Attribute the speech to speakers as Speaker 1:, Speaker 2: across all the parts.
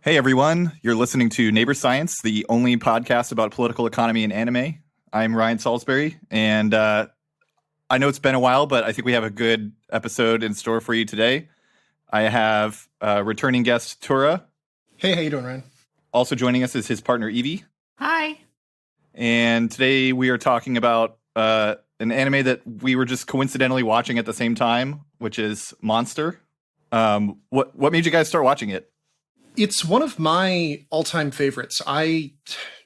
Speaker 1: Hey everyone, you're listening to Neighbor Science, the only podcast about political economy and anime. I'm Ryan Salisbury, and I know it's been a while, but I think we have a good episode in store for you today. I have returning guest Tura.
Speaker 2: Hey, how you doing, Ryan?
Speaker 1: Also joining us is his partner Evie.
Speaker 3: Hi.
Speaker 1: And today we are talking about an anime that we were just coincidentally watching at the same time, which is Monster. What made you guys start watching it?
Speaker 2: It's one of my all-time favorites. I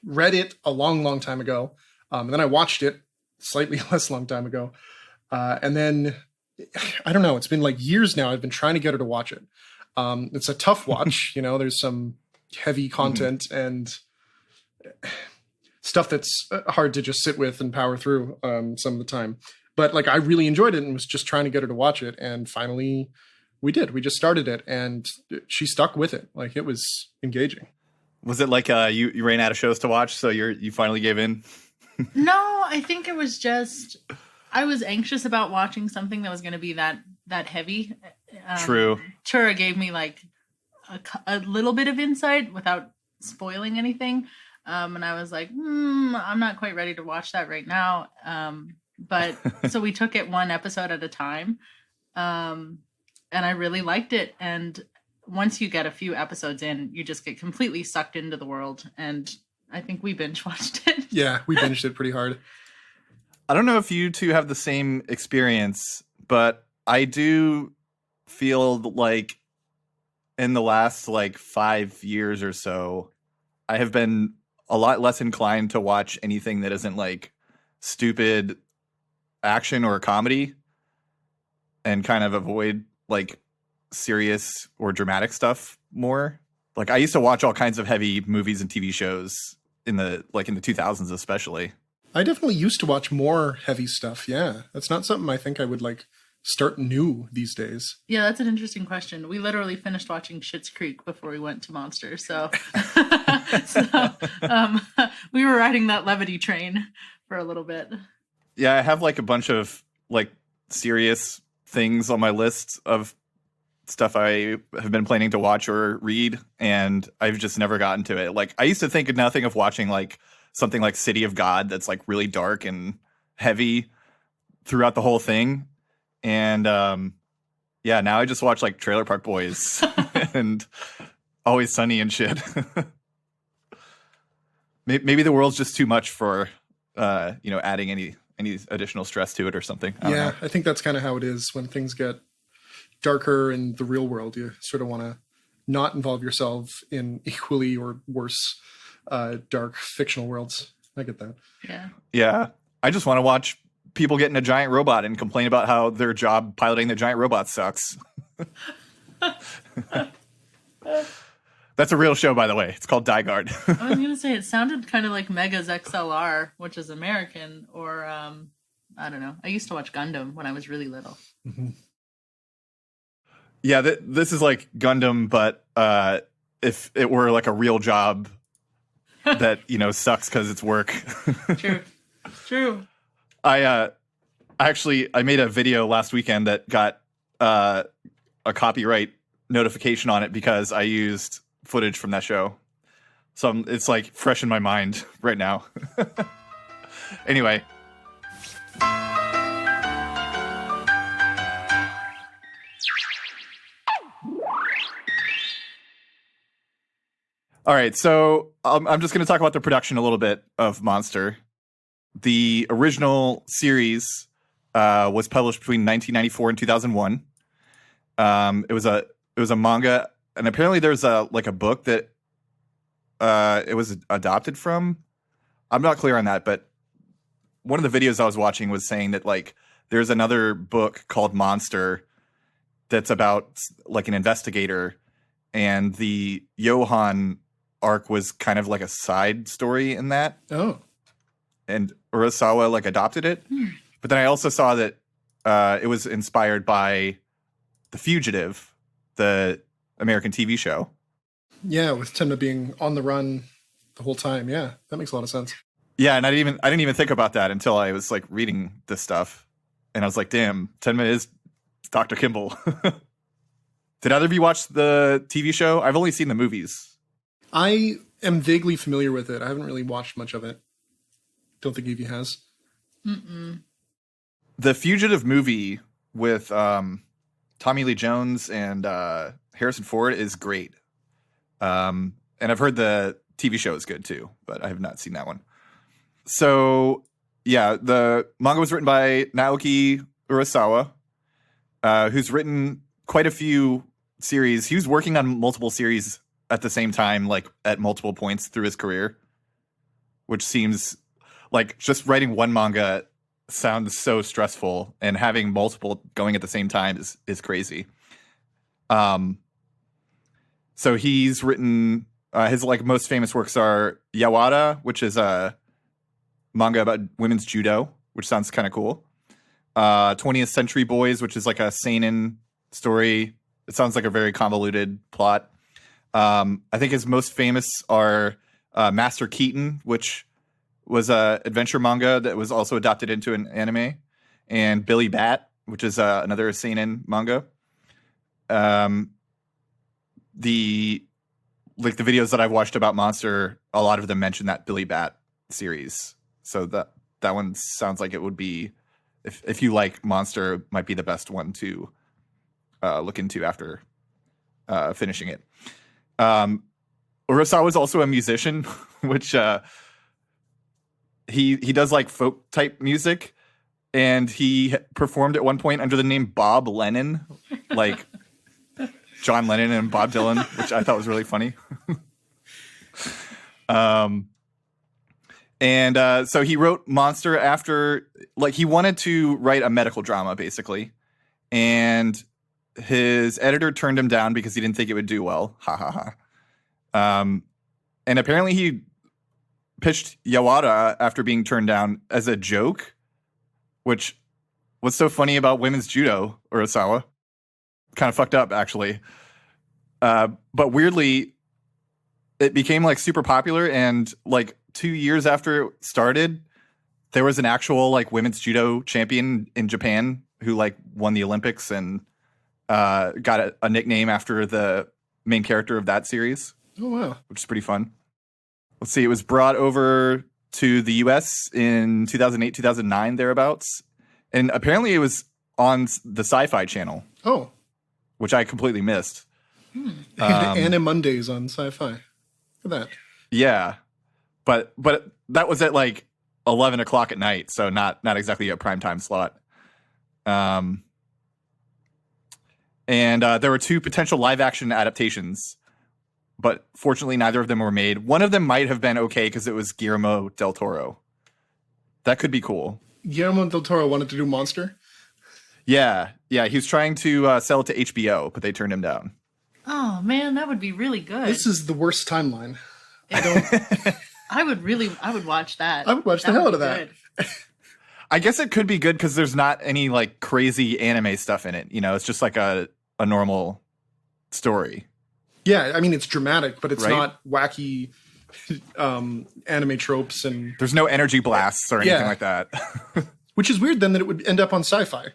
Speaker 2: read it a long, long time ago, and then I watched it slightly less long time ago. And then, I don't know, it's been like years now. I've been trying to get her to watch it. It's a tough watch. There's some heavy content and stuff that's hard to just sit with and power through some of the time. But like, I really enjoyed it and was just trying to get her to watch it. And finally, we did. We just started it, and she stuck with it. Like, it was engaging.
Speaker 1: Was it like you ran out of shows to watch, so you finally gave in?
Speaker 3: No, I think it was just I was anxious about watching something that was going to be that heavy.
Speaker 1: True.
Speaker 3: Tura gave me like a little bit of insight without spoiling anything, and I was like, I'm not quite ready to watch that right now. But so we took it one episode at a time. And I really liked it. And once you get a few episodes in, you just get completely sucked into the world. And I think we binge watched it.
Speaker 2: Yeah, we binged it pretty hard.
Speaker 1: I don't know if you two have the same experience, but I do feel like in the last 5 years or so, I have been a lot less inclined to watch anything that isn't stupid action or comedy and kind of avoid serious or dramatic stuff more. I used to watch all kinds of heavy movies and TV shows in the 2000s especially.
Speaker 2: I definitely used to watch more heavy stuff. Yeah, that's not something I think I would start new these days.
Speaker 3: Yeah, that's an interesting question. We literally finished watching Schitt's Creek before we went to Monster, so we were riding that levity train for a little bit.
Speaker 1: Yeah, I have a bunch of serious things on my list of stuff I have been planning to watch or read, and I've just never gotten to it. I used to think nothing of watching something like City of God that's really dark and heavy throughout the whole thing. And yeah, now I just watch Trailer Park Boys and Always Sunny and shit. Maybe the world's just too much for adding any additional stress to it or something. I don't know.
Speaker 2: I think that's kind of how it is when things get darker in the real world. You sort of want to not involve yourself in equally or worse dark fictional worlds. I get that.
Speaker 1: Yeah. I just want to watch people get in a giant robot and complain about how their job piloting the giant robot sucks. That's a real show, by the way. It's called Die Guard.
Speaker 3: I was going to say, it sounded kind of like Mega's XLR, which is American, or, I don't know. I used to watch Gundam when I was really little.
Speaker 2: Mm-hmm.
Speaker 1: Yeah, this is like Gundam, but if it were a real job that, sucks because it's work.
Speaker 3: True.
Speaker 1: I made a video last weekend that got a copyright notification on it because I used footage from that show. So it's fresh in my mind right now. Anyway. All right, so I'm just going to talk about the production a little bit of Monster. The original series was published between 1994 and 2001. It was a manga, and apparently there's a book that it was adopted from. I'm not clear on that, but one of the videos I was watching was saying that there's another book called Monster that's about an investigator, and the Johan arc was kind of a side story in that.
Speaker 2: Oh.
Speaker 1: And Urasawa adopted it. But then I also saw that it was inspired by The Fugitive, the American TV show.
Speaker 2: Yeah, with Tenma being on the run the whole time. Yeah, that makes a lot of sense.
Speaker 1: Yeah, and I didn't even think about that until I was reading this stuff. And I was like, damn, Tenma is Dr. Kimball. Did either of you watch the TV show? I've only seen the movies.
Speaker 2: I am vaguely familiar with it. I haven't really watched much of it. Don't think Evie has.
Speaker 3: Mm-mm.
Speaker 1: The Fugitive movie with Tommy Lee Jones and Harrison Ford is great. And I've heard the TV show is good too, but I have not seen that one. So, yeah, the manga was written by Naoki Urasawa, who's written quite a few series. He was working on multiple series at the same time, like at multiple points through his career, which seems like just writing one manga sounds so stressful, and having multiple going at the same time is crazy. So he's written his like most famous works are Yawada, which is a manga about women's judo, which sounds kind of cool. 20th Century Boys, which is like a seinen story. It sounds like a very convoluted plot. I think his most famous are Master Keaton, which was a adventure manga that was also adapted into an anime, and Billy Bat, which is another seinen manga. The videos that I've watched about Monster, a lot of them mention that Billy Bat series. So that one sounds like it would be, if you like Monster, it might be the best one to look into after finishing it. Urasawa is also a musician, which he does like folk type music, and he performed at one point under the name Bob Lennon, like John Lennon and Bob Dylan, which I thought was really funny. So he wrote Monster after, like, he wanted to write a medical drama, basically. And his editor turned him down because he didn't think it would do well. Ha ha ha. And apparently he pitched Yawada after being turned down as a joke, which what's so funny about women's judo, Urasawa? Kind of fucked up, actually. But weirdly, it became like super popular, and like 2 years after it started, there was an actual like women's judo champion in Japan who like won the Olympics and got a nickname after the main character of that series.
Speaker 2: Oh, wow.
Speaker 1: Which is pretty fun. Let's see. It was brought over to the US in 2008, 2009, thereabouts. And apparently it was on the Sci-Fi Channel.
Speaker 2: Oh.
Speaker 1: Which I completely missed.
Speaker 2: Anime Mondays on Sci-Fi. Look at that.
Speaker 1: Yeah. But that was at like 11 o'clock at night, so not exactly a primetime slot. And there were 2 potential live-action adaptations, but fortunately neither of them were made. One of them might have been okay because it was Guillermo del Toro. That could be cool.
Speaker 2: Guillermo del Toro wanted to do Monster?
Speaker 1: Yeah. He was trying to sell it to HBO, but they turned him down.
Speaker 3: Oh, man, that would be really good.
Speaker 2: This is the worst timeline.
Speaker 3: I would watch that.
Speaker 2: I would watch the hell out of that.
Speaker 1: I guess it could be good because there's not any like crazy anime stuff in it. You know, it's just like a normal story.
Speaker 2: Yeah, I mean, it's dramatic, but it's
Speaker 1: right?
Speaker 2: not wacky anime tropes. And
Speaker 1: there's no energy blasts or anything like that.
Speaker 2: Which is weird then that it would end up on Sci-Fi.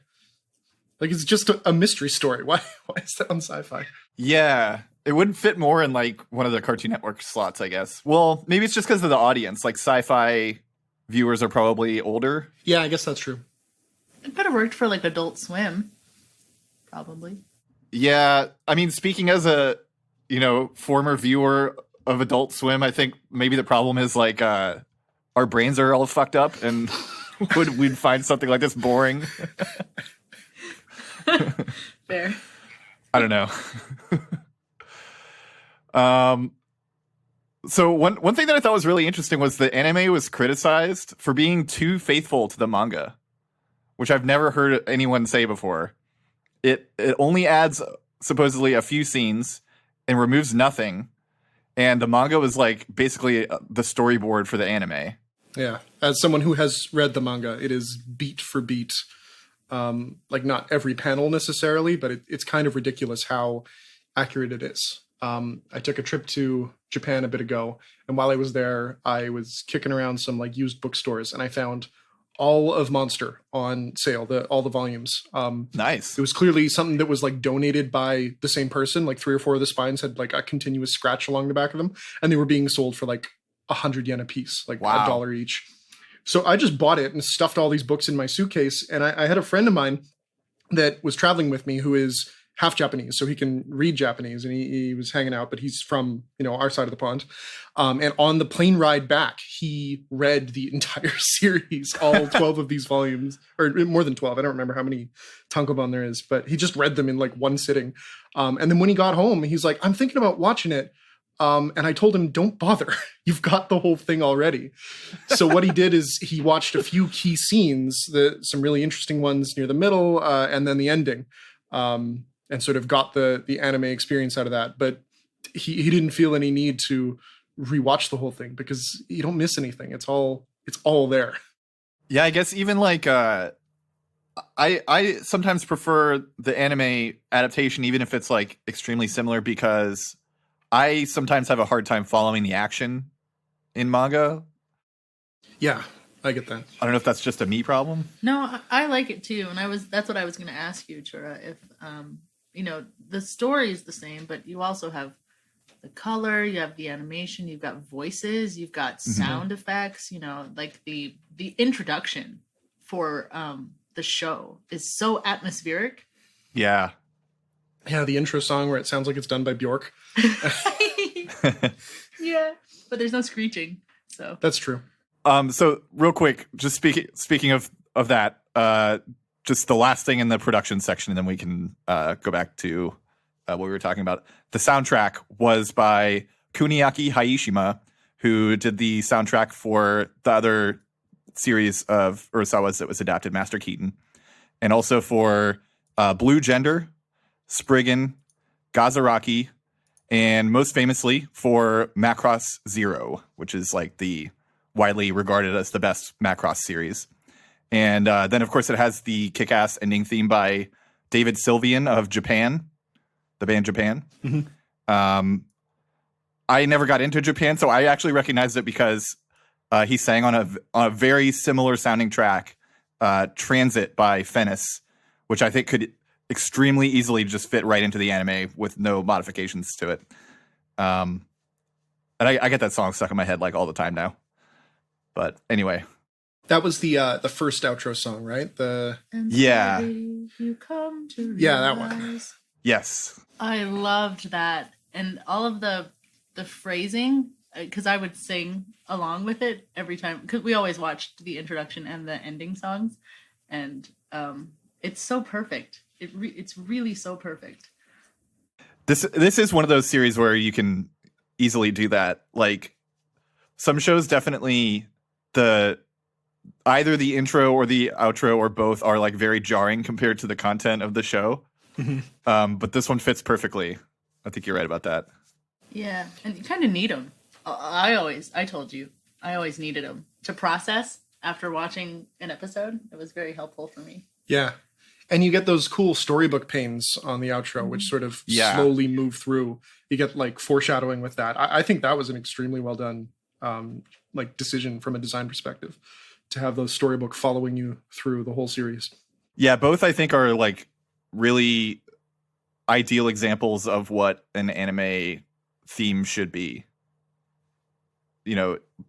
Speaker 2: Like, it's just a mystery story. Why is that on Sci-Fi?
Speaker 1: Yeah, it wouldn't fit more in like one of the Cartoon Network slots, I guess. Well, maybe it's just because of the audience. Like, Sci-Fi viewers are probably older.
Speaker 2: Yeah, I guess that's true.
Speaker 3: It could have worked for like Adult Swim, probably.
Speaker 1: Yeah, I mean, speaking as a former viewer of Adult Swim, I think maybe the problem is like our brains are all fucked up, and we'd find something like this boring.
Speaker 3: Fair.
Speaker 1: I don't know. So one thing that I thought was really interesting was the anime was criticized for being too faithful to the manga, which I've never heard anyone say before. It only adds supposedly a few scenes and removes nothing, and the manga was like basically the storyboard for the anime.
Speaker 2: Yeah, as someone who has read the manga, it is beat for beat. Like not every panel necessarily, but it's kind of ridiculous how accurate it is. I took a trip to Japan a bit ago, and while I was there, I was kicking around some like used bookstores, and I found all of Monster on sale, all the volumes.
Speaker 1: Nice.
Speaker 2: It was clearly something that was like donated by the same person. Like 3 or 4 of the spines had like a continuous scratch along the back of them, and they were being sold for like 100 yen a piece, like
Speaker 1: Wow.
Speaker 2: $1 each. So I just bought it and stuffed all these books in my suitcase. And I had a friend of mine that was traveling with me who is half Japanese, so he can read Japanese, and he was hanging out, but he's from, our side of the pond. And on the plane ride back, he read the entire series, all 12 of these volumes, or more than 12. I don't remember how many tankobon there is, but he just read them in like one sitting. And then when he got home, he's like, I'm thinking about watching it. And I told him, don't bother. You've got the whole thing already. So what he did is he watched a few key scenes, some really interesting ones near the middle, and then the ending. And sort of got the anime experience out of that. But he didn't feel any need to rewatch the whole thing because you don't miss anything. It's all there.
Speaker 1: Yeah, I guess even like I sometimes prefer the anime adaptation, even if it's like extremely similar, because I sometimes have a hard time following the action in manga.
Speaker 2: Yeah, I get that.
Speaker 1: I don't know if that's just a me problem.
Speaker 3: No, I like it too, and that's what I was going to ask you, Tura. If the story is the same, but you also have the color, you have the animation, you've got voices, you've got sound effects. Like the introduction for the show is so atmospheric.
Speaker 1: Yeah.
Speaker 2: Yeah, the intro song where it sounds like it's done by Bjork.
Speaker 3: Yeah, but there's no screeching, so
Speaker 2: that's true.
Speaker 1: So real quick, just speaking of that, just the last thing in the production section, and then we can go back to what we were talking about. The soundtrack was by Kuniaki Haishima, who did the soundtrack for the other series of Urasawa's that was adapted, Master Keaton, and also for Blue Gender, Spriggan, Gazaraki, and most famously for Macross Zero, which is like the widely regarded as the best Macross series. And then, of course, it has the kick-ass ending theme by David Sylvian of Japan, the band Japan. Mm-hmm. I never got into Japan, so I actually recognized it because he sang on a very similar sounding track, Transit by Fennis, which I think could extremely easily just fit right into the anime with no modifications to it. And I get that song stuck in my head like all the time now. But anyway.
Speaker 2: That was the first outro song, right?
Speaker 1: Yeah.
Speaker 3: You come to
Speaker 2: yeah, that one.
Speaker 1: Yes.
Speaker 3: I loved that. And all of the phrasing, because I would sing along with it every time, because we always watched the introduction and the ending songs. And it's so perfect. It's really so perfect.
Speaker 1: This is one of those series where you can easily do that. Like some shows definitely either the intro or the outro or both are like very jarring compared to the content of the show. But this one fits perfectly. I think you're right about that.
Speaker 3: Yeah, and you kind of need them. I told you, I always needed them to process after watching an episode. It was very helpful for me.
Speaker 2: Yeah. And you get those cool storybook panes on the outro, which sort of slowly move through. You get like foreshadowing with that. I think that was an extremely well done decision from a design perspective to have those storybook following you through the whole series.
Speaker 1: Yeah, both I think are like really ideal examples of what an anime theme should be.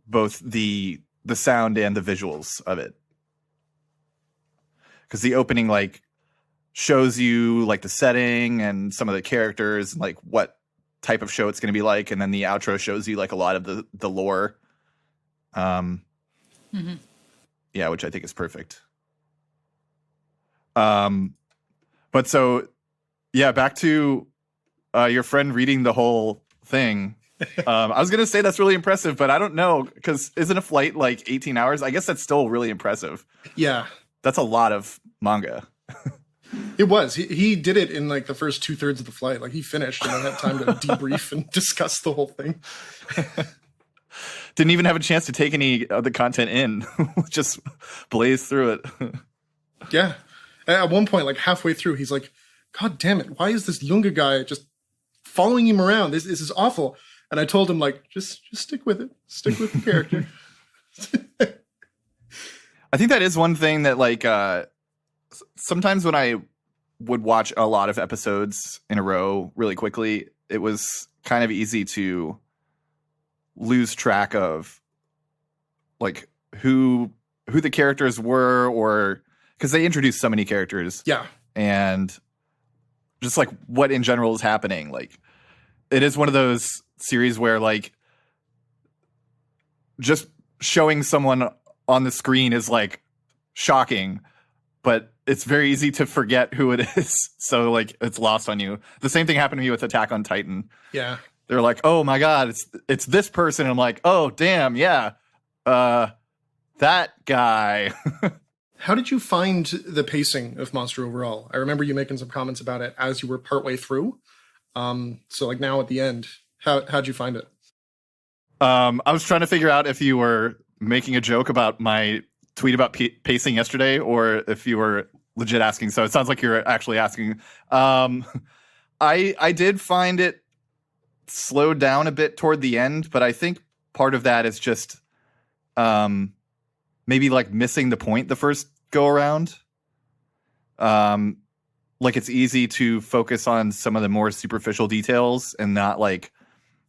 Speaker 1: Both the sound and the visuals of it. Because the opening like shows you like the setting and some of the characters and like what type of show it's going to be like, and then the outro shows you like a lot of the lore. Yeah, which I think is perfect. But so yeah, back to your friend reading the whole thing. I was gonna say that's really impressive, but I don't know, because isn't a flight like 18 hours? I guess that's still really impressive.
Speaker 2: Yeah,
Speaker 1: that's a lot of manga.
Speaker 2: It was. He did it in like the first 2/3 of the flight. Like he finished and then had time to debrief and discuss the whole thing.
Speaker 1: Didn't even have a chance to take any of the content in. Just blaze through it.
Speaker 2: Yeah. At one point, like halfway through, he's like, God damn it, why is this Lunga guy just following him around? This is awful. And I told him, like, just stick with it. Stick with the character.
Speaker 1: I think that is one thing that like sometimes when I would watch a lot of episodes in a row really quickly, it was kind of easy to lose track of like who the characters were, or because they introduced so many characters.
Speaker 2: Yeah.
Speaker 1: And just like what in general is happening. Like it is one of those series where like just showing someone on the screen is like shocking, but it's very easy to forget who it is. So like it's lost on you. The same thing happened to me with Attack on Titan.
Speaker 2: Yeah.
Speaker 1: They're like, oh my God, it's this person. And I'm like, oh damn, yeah. That guy.
Speaker 2: How did you find the pacing of Monster overall? I remember you making some comments about it as you were partway through. So like now at the end, how'd you find it?
Speaker 1: I was trying to figure out if you were making a joke about my tweet about pacing yesterday, or if you were legit asking. So it sounds like you're actually asking. I did find it slowed down a bit toward the end, but I think part of that is just maybe like missing the point the first go around. Like it's easy to focus on some of the more superficial details and not like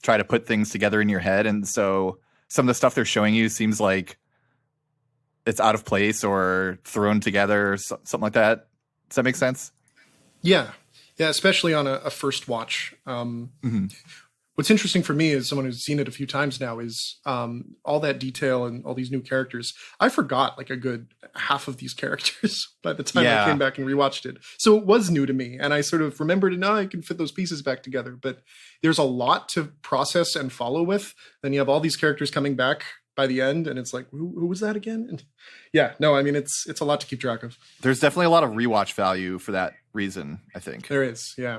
Speaker 1: try to put things together in your head. And so some of the stuff they're showing you seems like it's out of place or thrown together or something like that. Does that make sense?
Speaker 2: Yeah. Yeah, especially on a first watch. What's interesting for me as someone who's seen it a few times now is all that detail and all these new characters. I forgot like a good half of these characters by the time I came back and rewatched it. So it was new to me. And I sort of remembered, and now I can fit those pieces back together. But there's a lot to process and follow with. Then you have all these characters coming back by the end. And it's like, who was that again? And yeah, no, I mean, it's a lot to keep track of.
Speaker 1: There's definitely a lot of rewatch value for that reason, I think.
Speaker 2: There is, yeah.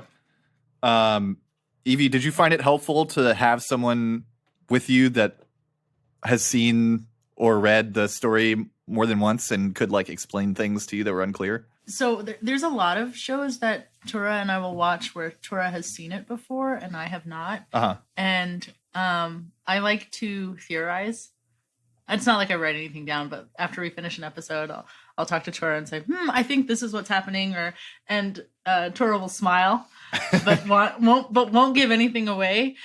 Speaker 1: Evie, did you find it helpful to have someone with you that has seen or read the story more than once and could like explain things to you that were unclear?
Speaker 3: So there's a lot of shows that Tura and I will watch where Tura has seen it before and I have not. And I like to theorize. It's not like I write anything down, but after we finish an episode, I'll talk to Tura and say, I think this is what's happening, and Tura will smile, but won't give anything away.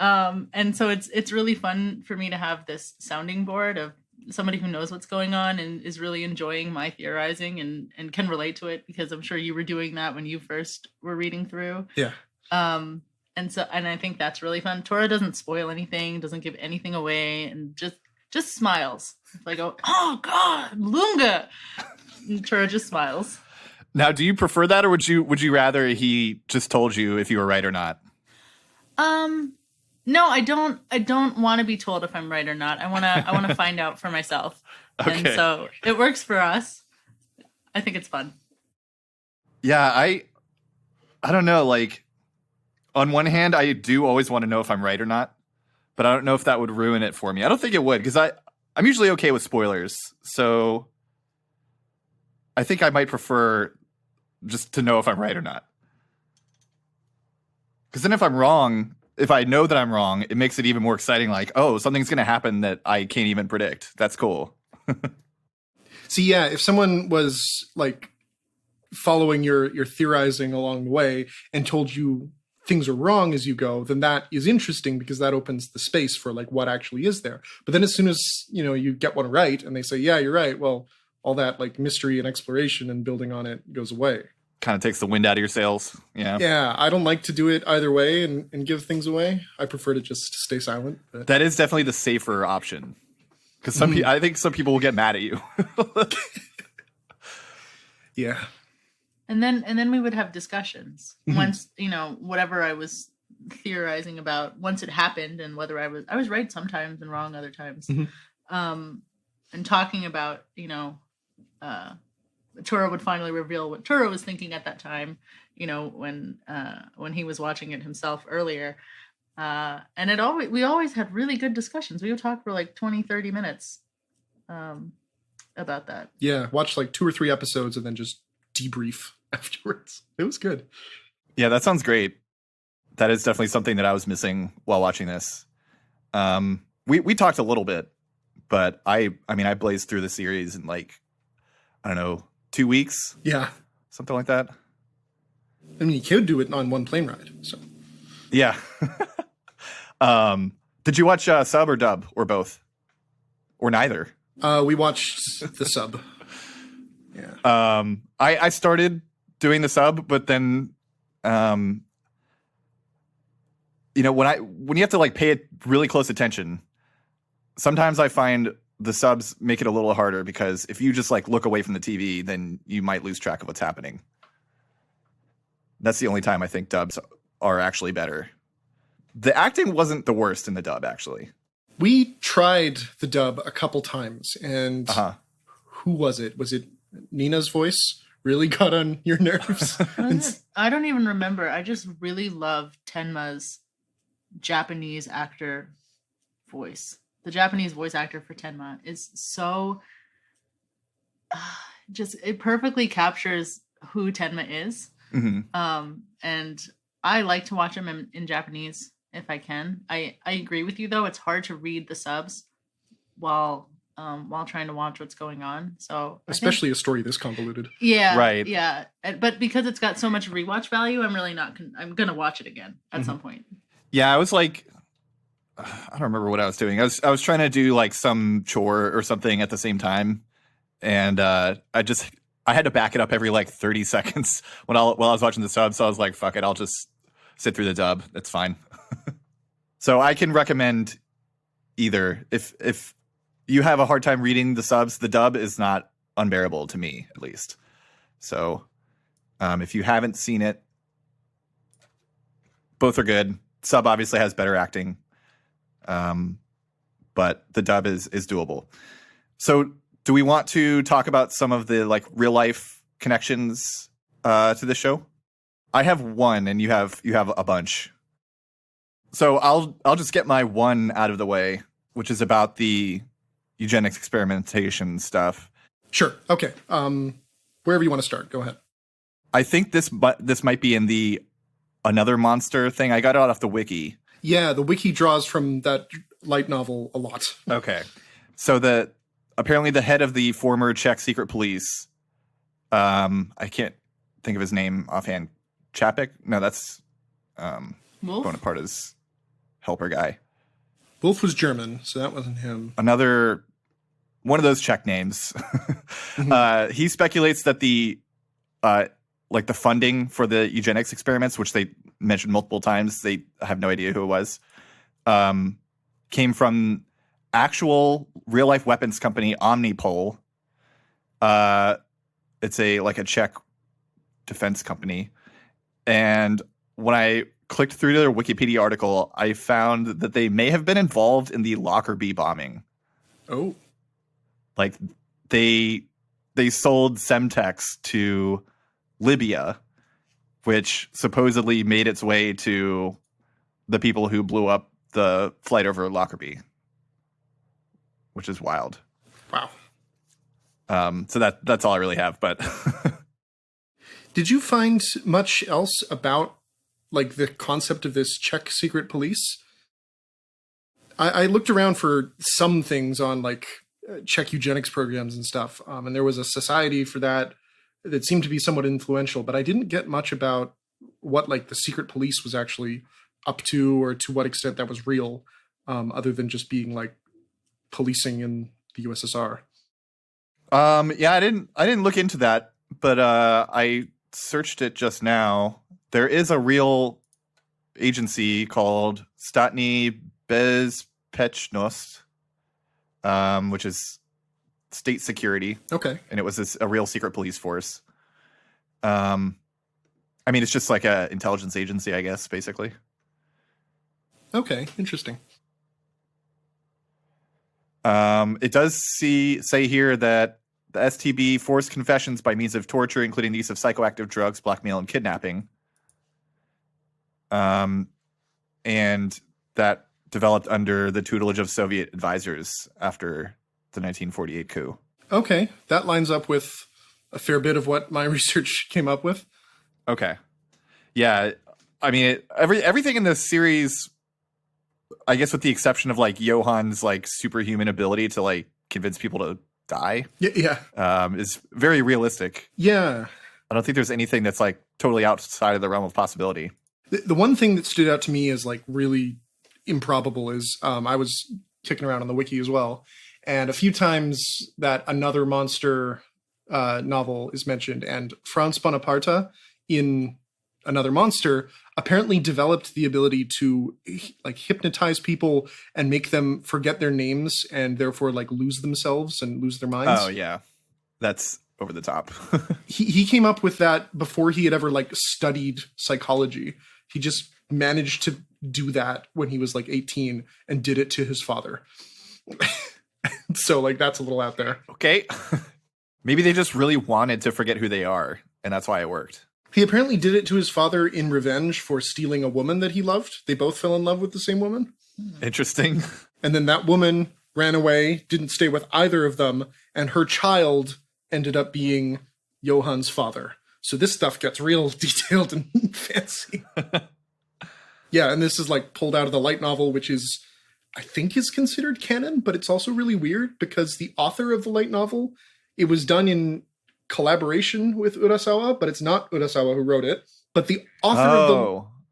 Speaker 3: And so it's really fun for me to have this sounding board of somebody who knows what's going on and is really enjoying my theorizing and can relate to it, because I'm sure you were doing that when you first were reading through.
Speaker 2: Yeah.
Speaker 3: And I think that's really fun. Tura doesn't spoil anything, doesn't give anything away, and just smiles. If I go, oh God, Lunga, and Tura just smiles.
Speaker 1: Now, do you prefer that, or would you rather he just told you if you were right or not?
Speaker 3: No, I don't want to be told if I'm right or not. I want to find out for myself. Okay. And so it works for us. I think it's fun.
Speaker 1: Yeah, I don't know. Like, on one hand, I do always want to know if I'm right or not, but I don't know if that would ruin it for me. I don't think it would, because I'm usually okay with spoilers. So I think I might prefer just to know if I'm right or not. Because then if I'm wrong, if I know that I'm wrong, it makes it even more exciting. Like, oh, something's going to happen that I can't even predict. That's cool.
Speaker 2: See, yeah, if someone was like following your theorizing along the way and told you things are wrong as you go, then that is interesting, because that opens the space for like what actually is there. But then as soon as, you get one right and they say, yeah, you're right, well, all that like mystery and exploration and building on it goes away.
Speaker 1: Kind of takes the wind out of your sails. Yeah.
Speaker 2: Yeah, I don't like to do it either way and give things away. I prefer to just stay silent. But.
Speaker 1: That is definitely the safer option, because I think some people will get mad at you.
Speaker 2: Yeah.
Speaker 3: And then we would have discussions once, whatever I was theorizing about, once it happened, and whether I was right sometimes and wrong other times. And talking about, Tura would finally reveal what Tura was thinking at that time, when he was watching it himself earlier. And we always had really good discussions. We would talk for like 20, 30 minutes about that.
Speaker 2: Yeah, watch like 2 or 3 episodes and then just debrief afterwards. It was good.
Speaker 1: Yeah, that sounds great. That is definitely something that I was missing while watching this. We talked a little bit, but I blazed through the series in like I don't know, 2 weeks,
Speaker 2: Yeah.
Speaker 1: something like that.
Speaker 2: I mean, you could do it on one plane ride. So
Speaker 1: Yeah. Did you watch sub or dub or both? Or neither?
Speaker 2: we watched the sub. Yeah.
Speaker 1: I started doing the sub, but then, when you have to like pay it really close attention, sometimes I find the subs make it a little harder because if you just like look away from the TV, then you might lose track of what's happening. That's the only time I think dubs are actually better. The acting wasn't the worst in the dub, actually.
Speaker 2: We tried the dub a couple times, and who was it? Was it Nina's voice really got on your nerves?
Speaker 3: I don't even remember. I just really love Tenma's Japanese actor voice. The Japanese voice actor for Tenma is so it perfectly captures who Tenma is.
Speaker 1: Mm-hmm.
Speaker 3: And I like to watch him in Japanese if I can. I agree with you though. It's hard to read the subs while trying to watch what's going on. So
Speaker 2: especially a story this convoluted.
Speaker 3: Yeah.
Speaker 1: Right.
Speaker 3: Yeah. But because it's got so much rewatch value, I'm really not, I'm going to watch it again at some point. Yeah.
Speaker 1: I was like, I don't remember what I was doing. I was trying to do like some chore or something at the same time. And I had to back it up every like 30 seconds while I was watching the sub. So I was like, fuck it. I'll just sit through the dub. It's fine. So I can recommend either. If you have a hard time reading the subs, the dub is not unbearable to me, at least. So if you haven't seen it, both are good. Sub obviously has better acting. But the dub is doable. So do we want to talk about some of the like real life connections to the show? I have one and you have a bunch. So I'll just get my one out of the way, which is about the eugenics experimentation stuff.
Speaker 2: Sure. Okay. Wherever you want to start, go ahead.
Speaker 1: I think this might be in the Another Monster thing. I got it off the wiki.
Speaker 2: Yeah, the wiki draws from that light novel a lot.
Speaker 1: Okay. So apparently the head of the former Czech secret police, I can't think of his name offhand. Chapek? No, that's Bonaparte's helper guy.
Speaker 2: Wolf was German, so that wasn't him.
Speaker 1: Another one of those Czech names. He speculates that the funding for the eugenics experiments, which they mentioned multiple times, they have no idea who it was, came from actual real life weapons company Omnipol. It's a Czech defense company. And when I clicked through their Wikipedia article, I found that they may have been involved in the Lockerbie bombing.
Speaker 2: Oh.
Speaker 1: Like they sold Semtex to Libya, which supposedly made its way to the people who blew up the flight over Lockerbie, which is wild.
Speaker 2: Wow.
Speaker 1: So that's all I really have. But
Speaker 2: did you find much else about like the concept of this Czech secret police? I looked around for some things on like Czech eugenics programs and stuff, and there was a society for that seemed to be somewhat influential, but I didn't get much about what like the secret police was actually up to or to what extent that was real, other than just being like policing in the USSR.
Speaker 1: Yeah, I didn't look into that, but I searched it just now. There is a real agency called Statny Bezpečnost, which is state security.
Speaker 2: Okay.
Speaker 1: And it was a real secret police force. I mean, it's just like an intelligence agency, I guess, basically.
Speaker 2: Okay, interesting.
Speaker 1: It does say here that the STB forced confessions by means of torture, including the use of psychoactive drugs, blackmail, and kidnapping. And that developed under the tutelage of Soviet advisors after the 1948 coup.
Speaker 2: Okay, that lines up with a fair bit of what my research came up with.
Speaker 1: Okay. Yeah, I mean, everything in this series, I guess with the exception of like Johann's like superhuman ability to like convince people to die
Speaker 2: Yeah.
Speaker 1: is very realistic.
Speaker 2: Yeah.
Speaker 1: I don't think there's anything that's like totally outside of the realm of possibility.
Speaker 2: The one thing that stood out to me as like really improbable is I was kicking around on the wiki as well, and a few times that another monster novel is mentioned, and Franz Bonaparte in Another Monster apparently developed the ability to like hypnotize people and make them forget their names and therefore like lose themselves and lose their minds.
Speaker 1: Oh yeah, that's over the top.
Speaker 2: He came up with that before he had ever like studied psychology. He just managed to do that when he was like 18 and did it to his father. So like that's a little out there.
Speaker 1: Okay. Maybe they just really wanted to forget who they are, and that's why it worked.
Speaker 2: He apparently did it to his father in revenge for stealing a woman that he loved. They both fell in love with the same woman.
Speaker 1: Interesting.
Speaker 2: And then that woman ran away, didn't stay with either of them, and her child ended up being Johann's father. So this stuff gets real detailed and fancy. Yeah, and this is like pulled out of the light novel, which is, I think, is considered canon, but it's also really weird because the author of the light novel, it was done in collaboration with Urasawa, but it's not Urasawa who wrote it. But the author of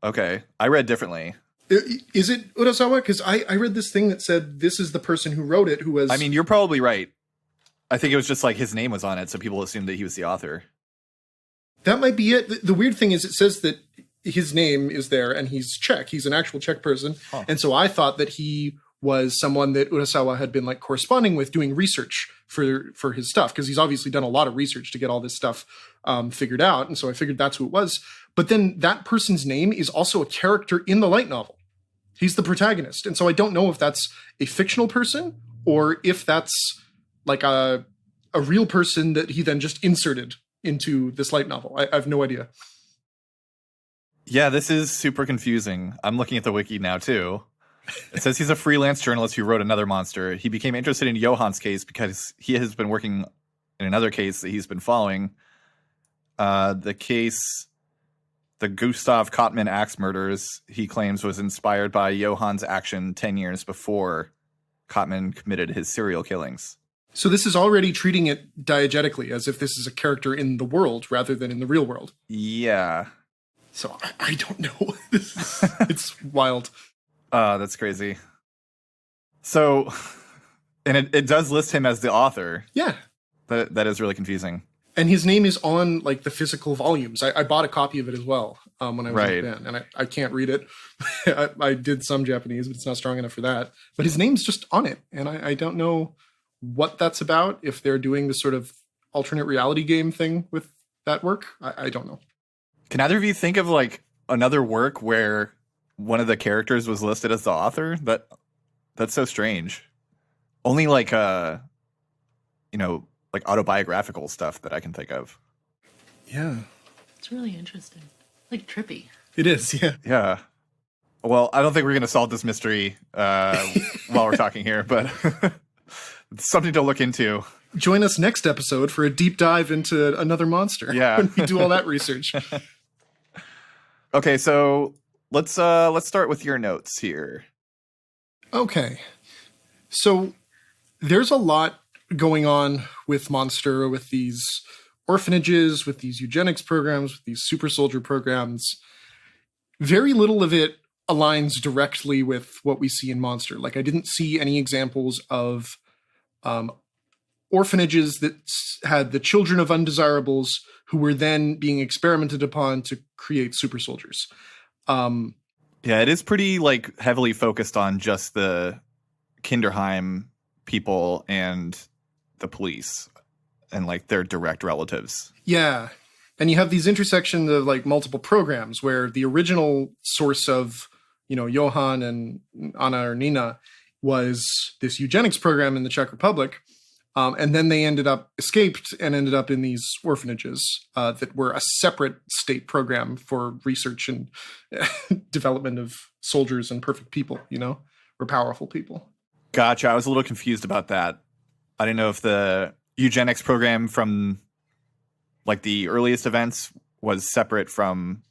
Speaker 2: the...
Speaker 1: okay. I read differently.
Speaker 2: Is it Urasawa? Because I read this thing that said this is the person who wrote it, who was...
Speaker 1: I mean, you're probably right. I think it was just like his name was on it, so people assumed that he was the author.
Speaker 2: That might be it. The weird thing is it says that his name is there and he's Czech. He's an actual Czech person. Huh. And so I thought that he was someone that Urasawa had been like corresponding with, doing research for his stuff, because he's obviously done a lot of research to get all this stuff figured out. And so I figured that's who it was. But then that person's name is also a character in the light novel. He's the protagonist. And so I don't know if that's a fictional person or if that's like a real person that he then just inserted into this light novel. I have no idea.
Speaker 1: Yeah, this is super confusing. I'm looking at the wiki now, too. It says he's a freelance journalist who wrote Another Monster. He became interested in Johann's case because he has been working in another case that he's been following. The case, the Gustav Kottmann axe murders, he claims was inspired by Johann's action 10 years before Kottmann committed his serial killings.
Speaker 2: So this is already treating it diegetically, as if this is a character in the world rather than in the real world.
Speaker 1: Yeah.
Speaker 2: So I don't know. It's wild.
Speaker 1: That's crazy. So, and it does list him as the author.
Speaker 2: Yeah.
Speaker 1: That is really confusing.
Speaker 2: And his name is on like the physical volumes. I bought a copy of it as well when I was in Japan, and I can't read it. I did some Japanese, but it's not strong enough for that. But his name's just on it, and I don't know what that's about, if they're doing this sort of alternate reality game thing with that work. I don't know.
Speaker 1: Can either of you think of like another work where one of the characters was listed as the author? That's so strange. Only like like autobiographical stuff that I can think of.
Speaker 2: Yeah.
Speaker 3: It's really interesting. Like trippy.
Speaker 2: It is, yeah.
Speaker 1: Yeah. Well, I don't think we're going to solve this mystery while we're talking here, but it's something to look into.
Speaker 2: Join us next episode for a deep dive into Another Monster.
Speaker 1: Yeah.
Speaker 2: When we do all that research.
Speaker 1: Okay, so let's start with your notes here.
Speaker 2: Okay. So there's a lot going on with Monster, with these orphanages, with these eugenics programs, with these super soldier programs. Very little of it aligns directly with what we see in Monster. Like, I didn't see any examples of orphanages that had the children of undesirables who were then being experimented upon to create super soldiers.
Speaker 1: Yeah, it is pretty like heavily focused on just the Kinderheim people and the police and like their direct relatives.
Speaker 2: Yeah. And you have these intersections of like multiple programs where the original source of, Johann and Anna or Nina was this eugenics program in the Czech Republic. And then they escaped and ended up in these orphanages that were a separate state program for research and development of soldiers and perfect people, or powerful people.
Speaker 1: Gotcha. I was a little confused about that. I didn't know if the eugenics program from like the earliest events was separate from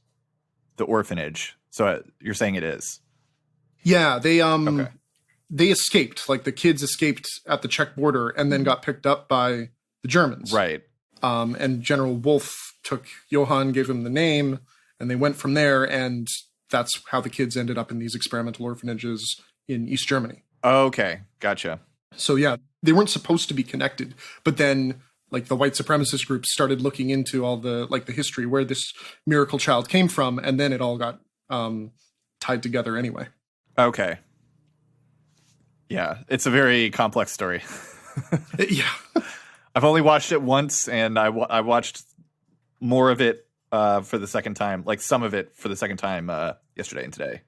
Speaker 1: the orphanage. So you're saying it is?
Speaker 2: Yeah, they
Speaker 1: Okay.
Speaker 2: they escaped. Like the kids escaped at the Czech border and then got picked up by the Germans.
Speaker 1: Right.
Speaker 2: And General Wolf took Johann, gave him the name, and they went from there. And that's how the kids ended up in these experimental orphanages in East Germany.
Speaker 1: Okay. Gotcha.
Speaker 2: So yeah, they weren't supposed to be connected, but then like the white supremacist groups started looking into all the history where this miracle child came from, and then it all got tied together anyway.
Speaker 1: Okay. Yeah, it's a very complex story.
Speaker 2: Yeah.
Speaker 1: I've only watched it once, and I watched more of it for the second time, like some of it for the second time yesterday and today.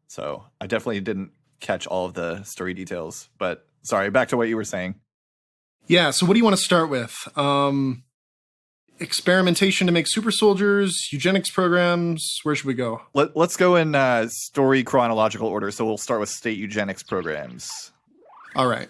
Speaker 1: So I definitely didn't catch all of the story details, but sorry, back to what you were saying.
Speaker 2: Yeah, so what do you want to start with? Experimentation to make super soldiers, eugenics programs. Where should we go?
Speaker 1: Let's go in story chronological order. So we'll start with state eugenics programs.
Speaker 2: All right.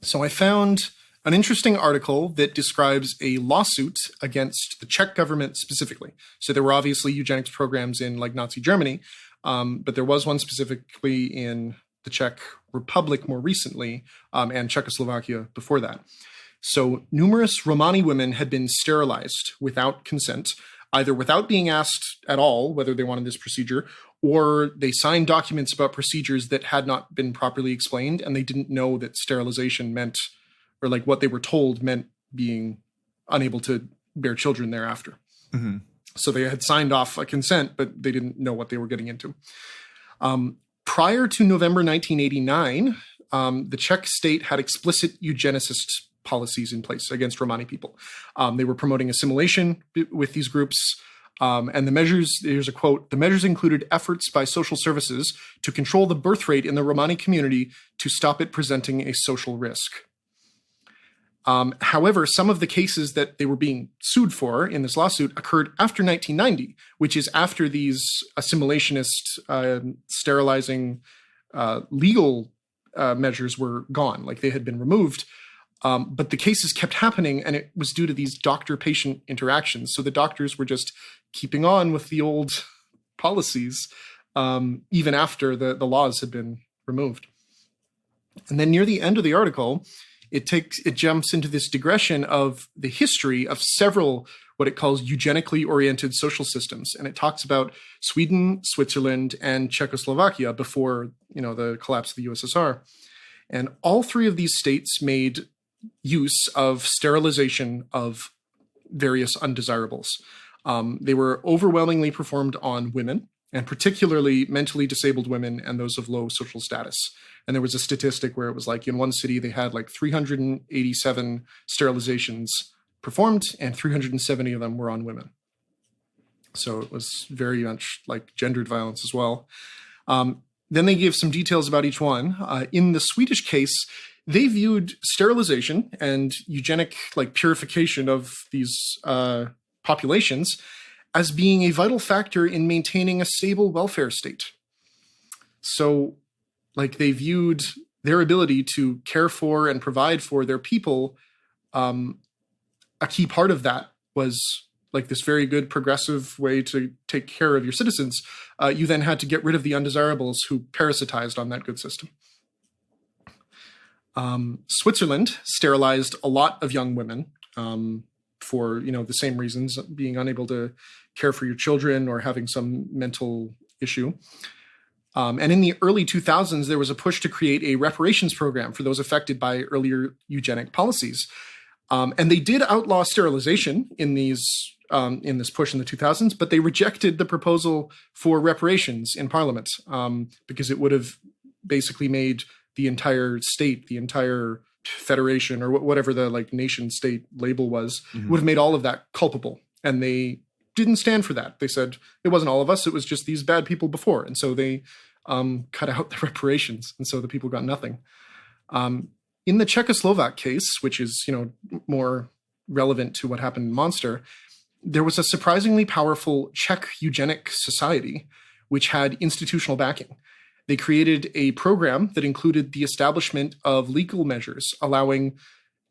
Speaker 2: So I found an interesting article that describes a lawsuit against the Czech government specifically. So there were obviously eugenics programs in like Nazi Germany, but there was one specifically in the Czech Republic more recently, and Czechoslovakia before that. So numerous Romani women had been sterilized without consent, either without being asked at all whether they wanted this procedure, or they signed documents about procedures that had not been properly explained, and they didn't know that sterilization meant, or like what they were told meant being unable to bear children thereafter.
Speaker 1: Mm-hmm.
Speaker 2: So they had signed off a consent, but they didn't know what they were getting into. Prior to November 1989, the Czech state had explicit eugenicist policies in place against Romani people. They were promoting assimilation with these groups. And the measures, here's a quote, the measures included efforts by social services to control the birth rate in the Romani community to stop it presenting a social risk. However, some of the cases that they were being sued for in this lawsuit occurred after 1990, which is after these assimilationist sterilizing legal measures were gone, like they had been removed. But the cases kept happening, and it was due to these doctor-patient interactions. So the doctors were just keeping on with the old policies, even after the laws had been removed. And then near the end of the article, it jumps into this digression of the history of several what it calls eugenically oriented social systems. And it talks about Sweden, Switzerland, and Czechoslovakia before, the collapse of the USSR. And all three of these states made use of sterilization of various undesirables. They were overwhelmingly performed on women, and particularly mentally disabled women and those of low social status. And there was a statistic where it was like in one city, they had like 387 sterilizations performed, and 370 of them were on women. So it was very much like gendered violence as well. Then they give some details about each one. In the Swedish case, they viewed sterilization and eugenic purification of these populations as being a vital factor in maintaining a stable welfare state. So they viewed their ability to care for and provide for their people. A key part of that was this very good progressive way to take care of your citizens. You then had to get rid of the undesirables who parasitized on that good system. Switzerland sterilized a lot of young women for the same reasons, being unable to care for your children or having some mental issue. And in the early 2000s, there was a push to create a reparations program for those affected by earlier eugenic policies. And they did outlaw sterilization in this push in the 2000s, but they rejected the proposal for reparations in Parliament because it would have basically made the entire state, the entire federation, or whatever the nation state label was, would have made all of that culpable. And they didn't stand for that. They said it wasn't all of us, it was just these bad people before. And so they cut out the reparations. And so the people got nothing. In the Czechoslovak case, which is, more relevant to what happened in Monster, there was a surprisingly powerful Czech eugenic society, which had institutional backing. They created a program that included the establishment of legal measures allowing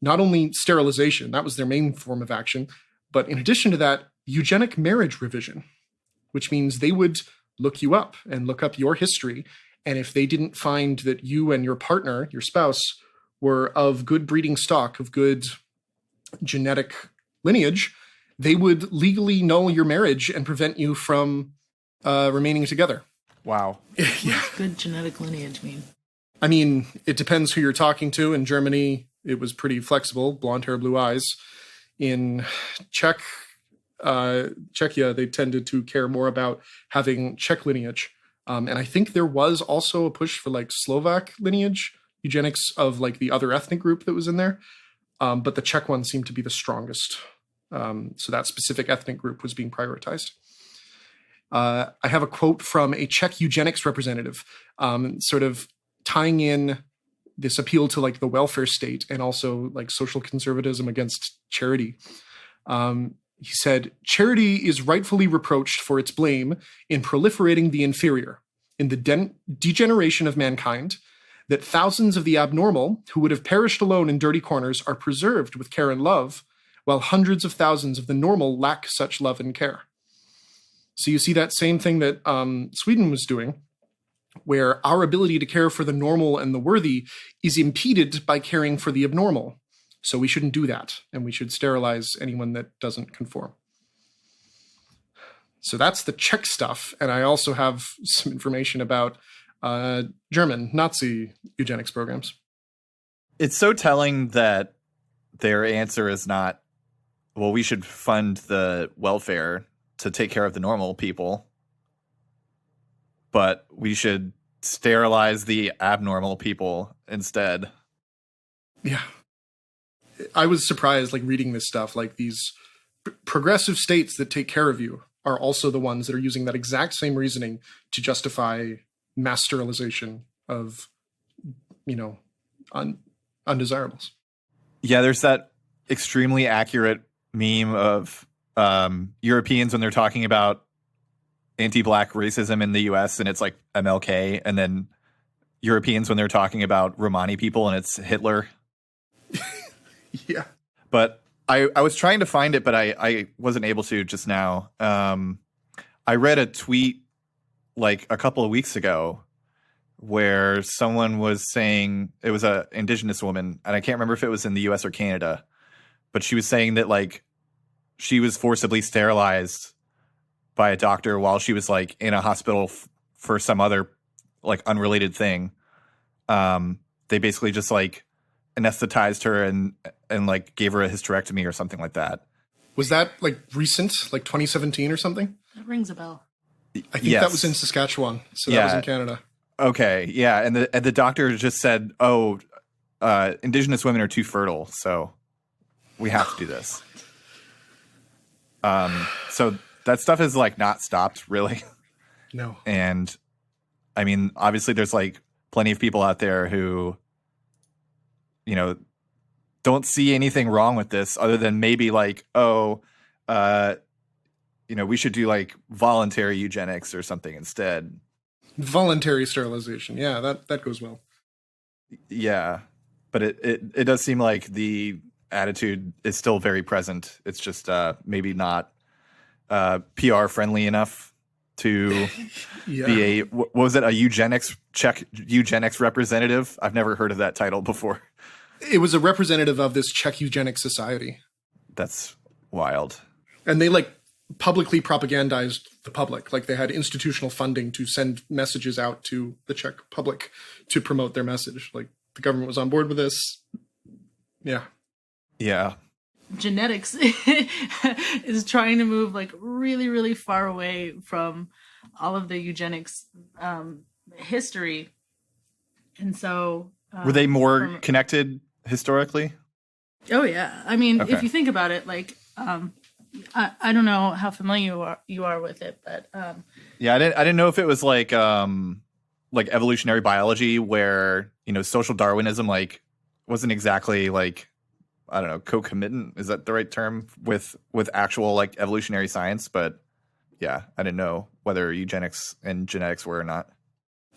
Speaker 2: not only sterilization, that was their main form of action, But in addition to that, eugenic marriage revision, which means they would look you up and look up your history. And if they didn't find that you and your partner, your spouse, were of good breeding stock, of good genetic lineage, they would legally null your marriage and prevent you from remaining together.
Speaker 1: Wow.
Speaker 2: Yeah.
Speaker 3: What's good genetic lineage mean?
Speaker 2: I mean, it depends who you're talking to. In Germany, it was pretty flexible, blonde hair, blue eyes. In Czechia, they tended to care more about having Czech lineage. And I think there was also a push for like Slovak lineage, eugenics of like the other ethnic group that was in there. But the Czech one seemed to be the strongest. So that specific ethnic group was being prioritized. I have a quote from a Czech eugenics representative, sort of tying in this appeal to like the welfare state and also like social conservatism against charity. He said, "Charity is rightfully reproached for its blame in proliferating the inferior, in the degeneration of mankind, that thousands of the abnormal who would have perished alone in dirty corners are preserved with care and love, while hundreds of thousands of the normal lack such love and care." So you see that same thing that Sweden was doing, where our ability to care for the normal and the worthy is impeded by caring for the abnormal. So we shouldn't do that, and we should sterilize anyone that doesn't conform. So that's the Czech stuff, and I also have some information about German Nazi eugenics programs.
Speaker 1: It's so telling that their answer is not, well, we should fund the welfare to take care of the normal people, but we should sterilize the abnormal people instead.
Speaker 2: Yeah. I was surprised, like, reading this stuff, like these progressive states that take care of you are also the ones that are using that exact same reasoning to justify mass sterilization of, undesirables.
Speaker 1: Yeah, there's that extremely accurate meme of Europeans when they're talking about anti-black racism in the US and it's like MLK, and then Europeans when they're talking about Romani people and it's Hitler.
Speaker 2: Yeah.
Speaker 1: But I was trying to find it, but I wasn't able to just now. I read a tweet like a couple of weeks ago where someone was saying, it was a indigenous woman, and I can't remember if it was in the US or Canada, but she was saying that like she was forcibly sterilized by a doctor while she was like in a hospital for some other like unrelated thing. They basically just like anesthetized her and like gave her a hysterectomy or something like that.
Speaker 2: Was that like recent, like 2017 or something?
Speaker 3: That rings a bell.
Speaker 2: I think that was in Saskatchewan, so that was in Canada.
Speaker 1: Okay, yeah, and the doctor just said, "Oh, indigenous women are too fertile, so we have to do this." So that stuff is like not stopped, really.
Speaker 2: No.
Speaker 1: And I mean, obviously, there's like plenty of people out there who, don't see anything wrong with this, other than maybe like, we should do like voluntary eugenics or something instead.
Speaker 2: Voluntary sterilization. Yeah, that goes well.
Speaker 1: Yeah. But it does seem like the attitude is still very present. It's just maybe not PR friendly enough to be what was it? A Czech eugenics representative? I've never heard of that title before.
Speaker 2: It was a representative of this Czech eugenics society.
Speaker 1: That's wild.
Speaker 2: And they like publicly propagandized the public. Like they had institutional funding to send messages out to the Czech public to promote their message. Like the government was on board with this. Yeah.
Speaker 1: Yeah.
Speaker 3: Genetics is trying to move like really, really far away from all of the eugenics history. And so
Speaker 1: were they more connected historically?
Speaker 3: Oh yeah. I mean,
Speaker 1: Okay.
Speaker 3: if you think about it, like I don't know how familiar you are with it, but
Speaker 1: yeah, I didn't know if it was like evolutionary biology where, social Darwinism like wasn't exactly like, I don't know, concomitant, is that the right term, with actual like evolutionary science? But yeah, I didn't know whether eugenics and genetics were or not.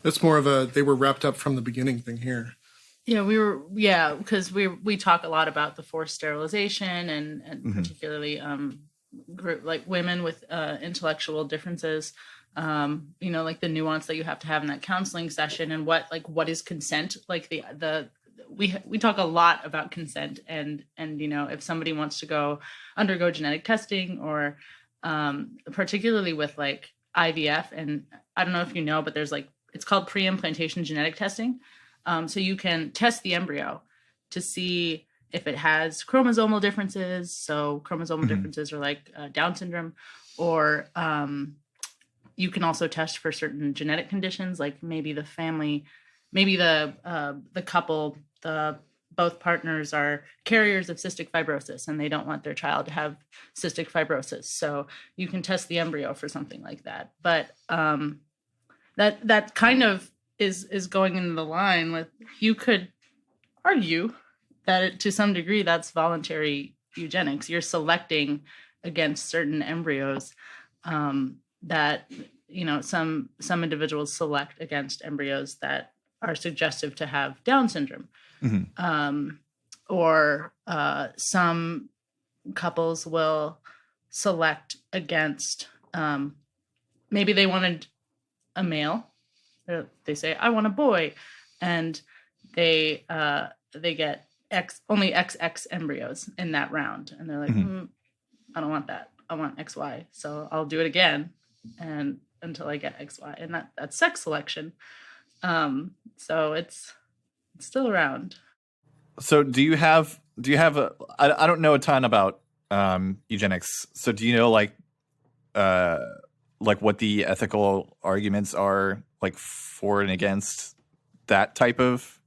Speaker 2: That's more of a they were wrapped up from the beginning thing here.
Speaker 3: because we talk a lot about the forced sterilization and particularly like women with intellectual differences, like the nuance that you have to have in that counseling session, and what is consent, like we talk a lot about consent, and if somebody wants to undergo genetic testing, or particularly with like IVF, and I don't know if you know, but there's it's called pre-implantation genetic testing. So you can test the embryo to see if it has chromosomal differences. So chromosomal differences are like Down syndrome, or you can also test for certain genetic conditions, like maybe the couple, both partners are carriers of cystic fibrosis and they don't want their child to have cystic fibrosis. So you can test the embryo for something like that. But that kind of is going in the line with, you could argue that to some degree that's voluntary eugenics. You're selecting against certain embryos that some individuals select against embryos that are suggestive to have Down syndrome. Or some couples will select against, maybe they wanted a male. They say, I want a boy, and they get only XX embryos in that round, and they're like, I don't want that. I want XY, so I'll do it again, and until I get XY, and that's sex selection. So it's still around.
Speaker 1: So do you have I don't know a ton about eugenics. So do you know like what the ethical arguments are like for and against that type of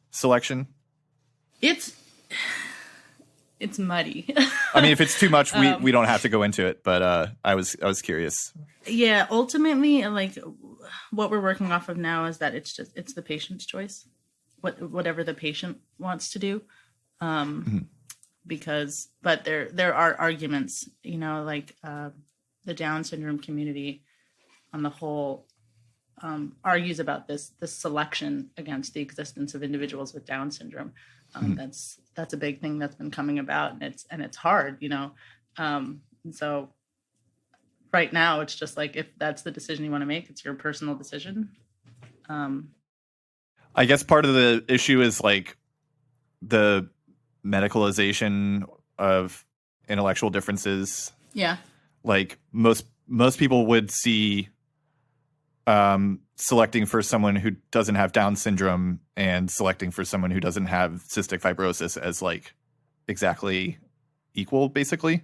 Speaker 1: selection?
Speaker 3: It's muddy.
Speaker 1: I mean, if it's too much, we don't have to go into it, but I was curious.
Speaker 3: Yeah, ultimately, like what we're working off of now is that it's the patient's choice, whatever the patient wants to do. But there are arguments, like the Down syndrome community on the whole argues about this selection against the existence of individuals with Down syndrome. That's a big thing that's been coming about, and it's hard, so right now it's just like, if that's the decision you want to make, it's your personal decision.
Speaker 1: I guess part of the issue is like the medicalization of intellectual differences.
Speaker 3: Yeah.
Speaker 1: Like most people would see selecting for someone who doesn't have Down syndrome and selecting for someone who doesn't have cystic fibrosis as like exactly equal, basically.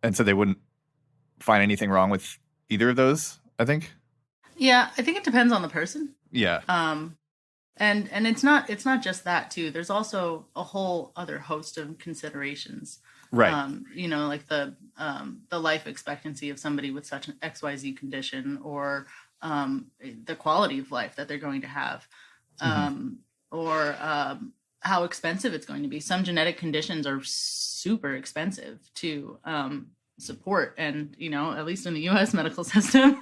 Speaker 1: And so they wouldn't find anything wrong with either of those, I think.
Speaker 3: Yeah, I think it depends on the person.
Speaker 1: Yeah.
Speaker 3: And it's not just that too. There's also a whole other host of considerations.
Speaker 1: Right.
Speaker 3: Like the life expectancy of somebody with such an XYZ condition, or the quality of life that they're going to have, or how expensive it's going to be. Some genetic conditions are super expensive to support, and at least in the U.S. medical system,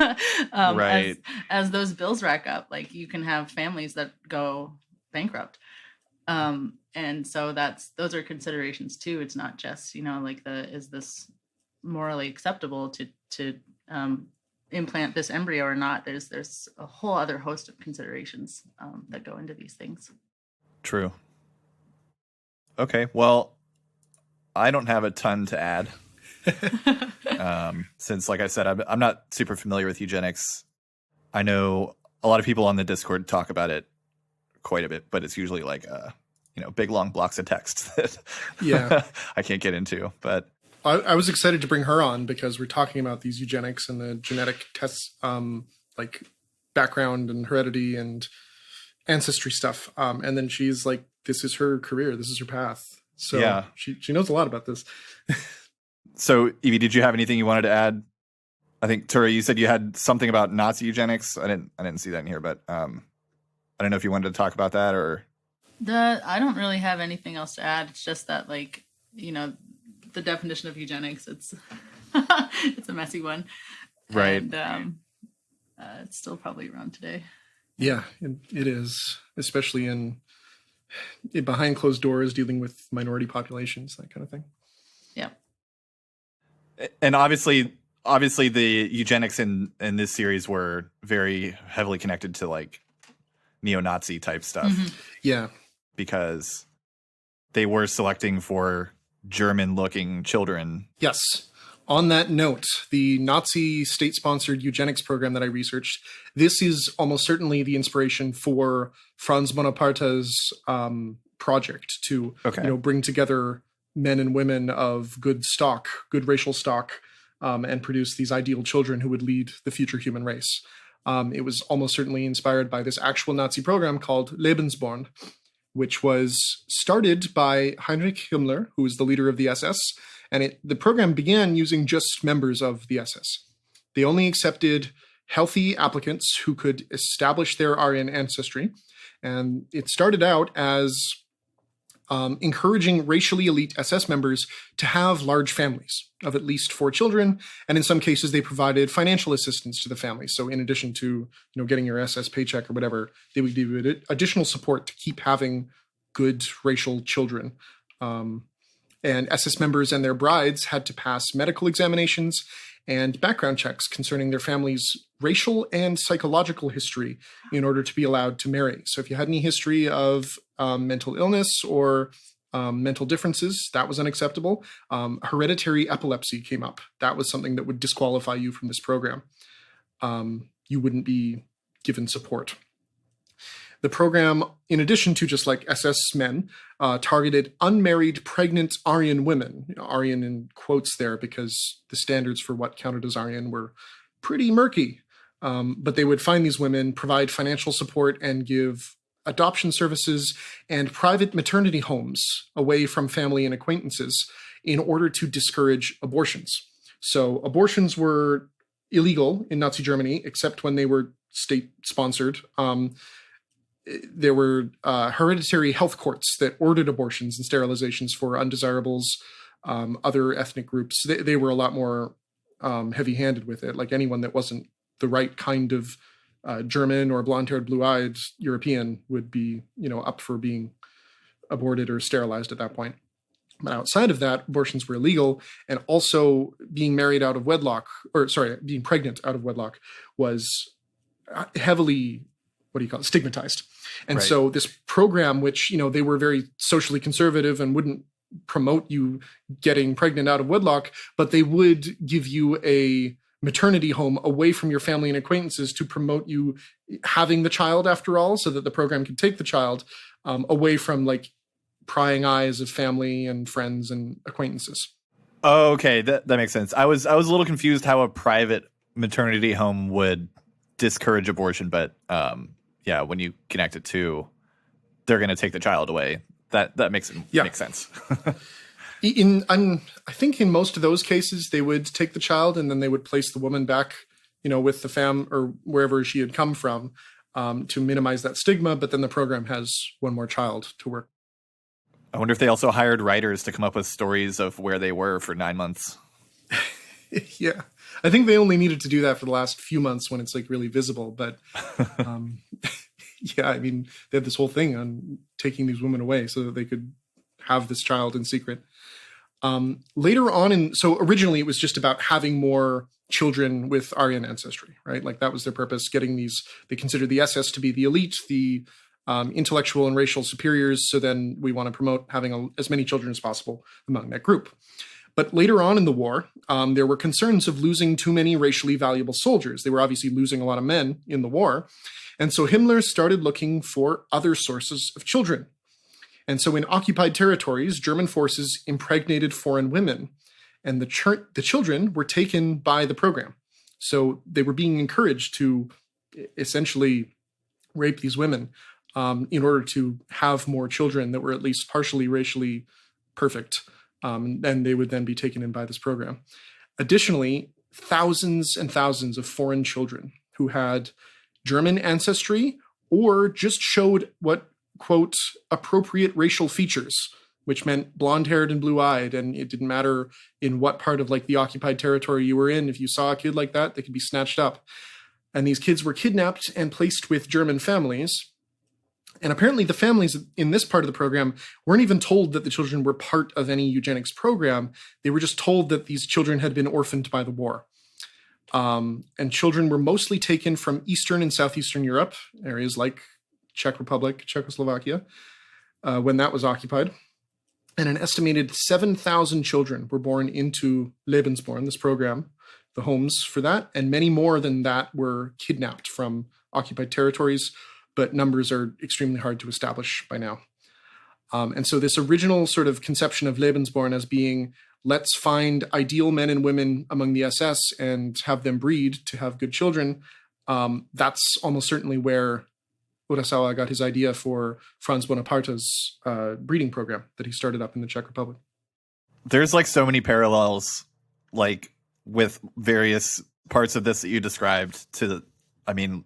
Speaker 1: right.
Speaker 3: as those bills rack up, like you can have families that go bankrupt. And so those are considerations too. It's not just, is this morally acceptable to implant this embryo or not? There's a whole other host of considerations that go into these things.
Speaker 1: True. Okay. Well, I don't have a ton to add. Since, like I said, I'm not super familiar with eugenics. I know a lot of people on the Discord talk about it quite a bit, but it's usually like big long blocks of text that I can't get into. But
Speaker 2: I was excited to bring her on because we're talking about these eugenics and the genetic tests, like background and heredity and ancestry stuff. And then she's like, this is her career, this is her path. So yeah. She knows a lot about this.
Speaker 1: So, Evie, did you have anything you wanted to add? I think, Tura, you said you had something about Nazi eugenics. I didn't see that in here, but I don't know if you wanted to talk about that or.
Speaker 3: I don't really have anything else to add. It's just that, like, the definition of eugenics, it's it's a messy one.
Speaker 1: Right.
Speaker 3: And it's still probably around today.
Speaker 2: Yeah, it is, especially in behind closed doors, dealing with minority populations, that kind of thing.
Speaker 3: Yeah.
Speaker 1: And obviously the eugenics in this series were very heavily connected to like neo-Nazi type stuff.
Speaker 3: Mm-hmm.
Speaker 2: Yeah.
Speaker 1: Because they were selecting for German-looking children.
Speaker 2: Yes. On that note, the Nazi state-sponsored eugenics program that I researched, this is almost certainly the inspiration for Franz Bonaparte's project to bring together men and women of good stock, good racial stock, and produce these ideal children who would lead the future human race. It was almost certainly inspired by this actual Nazi program called Lebensborn, which was started by Heinrich Himmler, who was the leader of the SS. And the program began using just members of the SS. They only accepted healthy applicants who could establish their Aryan ancestry. And it started out as encouraging racially elite SS members to have large families of at least 4 children. And in some cases, they provided financial assistance to the families. So in addition to getting your SS paycheck or whatever, they would give you additional support to keep having good racial children. And SS members and their brides had to pass medical examinations and background checks concerning their family's racial and psychological history in order to be allowed to marry. So if you had any history of mental illness or mental differences, that was unacceptable. Hereditary epilepsy came up. That was something that would disqualify you from this program. You wouldn't be given support. The program, in addition to just like SS men, targeted unmarried pregnant Aryan women. Aryan in quotes there because the standards for what counted as Aryan were pretty murky. But they would find these women, provide financial support, and give adoption services and private maternity homes away from family and acquaintances in order to discourage abortions. So abortions were illegal in Nazi Germany, except when they were state-sponsored. There were hereditary health courts that ordered abortions and sterilizations for undesirables, other ethnic groups. They were a lot more heavy-handed with it. Like anyone that wasn't the right kind of German or blonde-haired, blue-eyed European would be, up for being aborted or sterilized at that point. But outside of that, abortions were illegal, and also being married out of wedlock, being pregnant out of wedlock was heavily stigmatized. And so this program, which, they were very socially conservative and wouldn't promote you getting pregnant out of wedlock, but they would give you a maternity home away from your family and acquaintances to promote you having the child after all, so that the program could take the child away from like prying eyes of family and friends and acquaintances.
Speaker 1: Oh, okay. That makes sense. I was a little confused how a private maternity home would discourage abortion, but yeah, when you connect it to they're going to take the child away, that makes sense.
Speaker 2: I think in most of those cases, they would take the child and then they would place the woman back, with the fam or wherever she had come from, to minimize that stigma. But then the program has one more child to work.
Speaker 1: I wonder if they also hired writers to come up with stories of where they were for 9 months.
Speaker 2: Yeah, I think they only needed to do that for the last few months when it's like really visible. But yeah, I mean, they had this whole thing on taking these women away so that they could have this child in secret. Later on, so originally it was just about having more children with Aryan ancestry, right? Like that was their purpose, getting these, they considered the SS to be the elite, the intellectual and racial superiors. So then we want to promote having as many children as possible among that group. But later on in the war, there were concerns of losing too many racially valuable soldiers. They were obviously losing a lot of men in the war. And so Himmler started looking for other sources of children. And so in occupied territories, German forces impregnated foreign women, and the children were taken by the program. So they were being encouraged to essentially rape these women in order to have more children that were at least partially racially perfect. And they would then be taken in by this program. Additionally, thousands and thousands of foreign children who had German ancestry or just showed what, quote, appropriate racial features, which meant blonde-haired and blue-eyed, and it didn't matter in what part of like the occupied territory you were in. If you saw a kid like that, they could be snatched up. And these kids were kidnapped and placed with German families. And apparently the families in this part of the program weren't even told that the children were part of any eugenics program. They were just told that these children had been orphaned by the war. And children were mostly taken from Eastern and Southeastern Europe, areas like Czech Republic, Czechoslovakia, when that was occupied. And an estimated 7,000 children were born into Lebensborn, this program, the homes for that. And many more than that were kidnapped from occupied territories, but numbers are extremely hard to establish by now. And so this original sort of conception of Lebensborn as being, let's find ideal men and women among the SS and have them breed to have good children, that's almost certainly where Urasawa got his idea for Franz Bonaparte's breeding program that he started up in the Czech Republic.
Speaker 1: There's like so many parallels, like with various parts of this that you described to, I mean,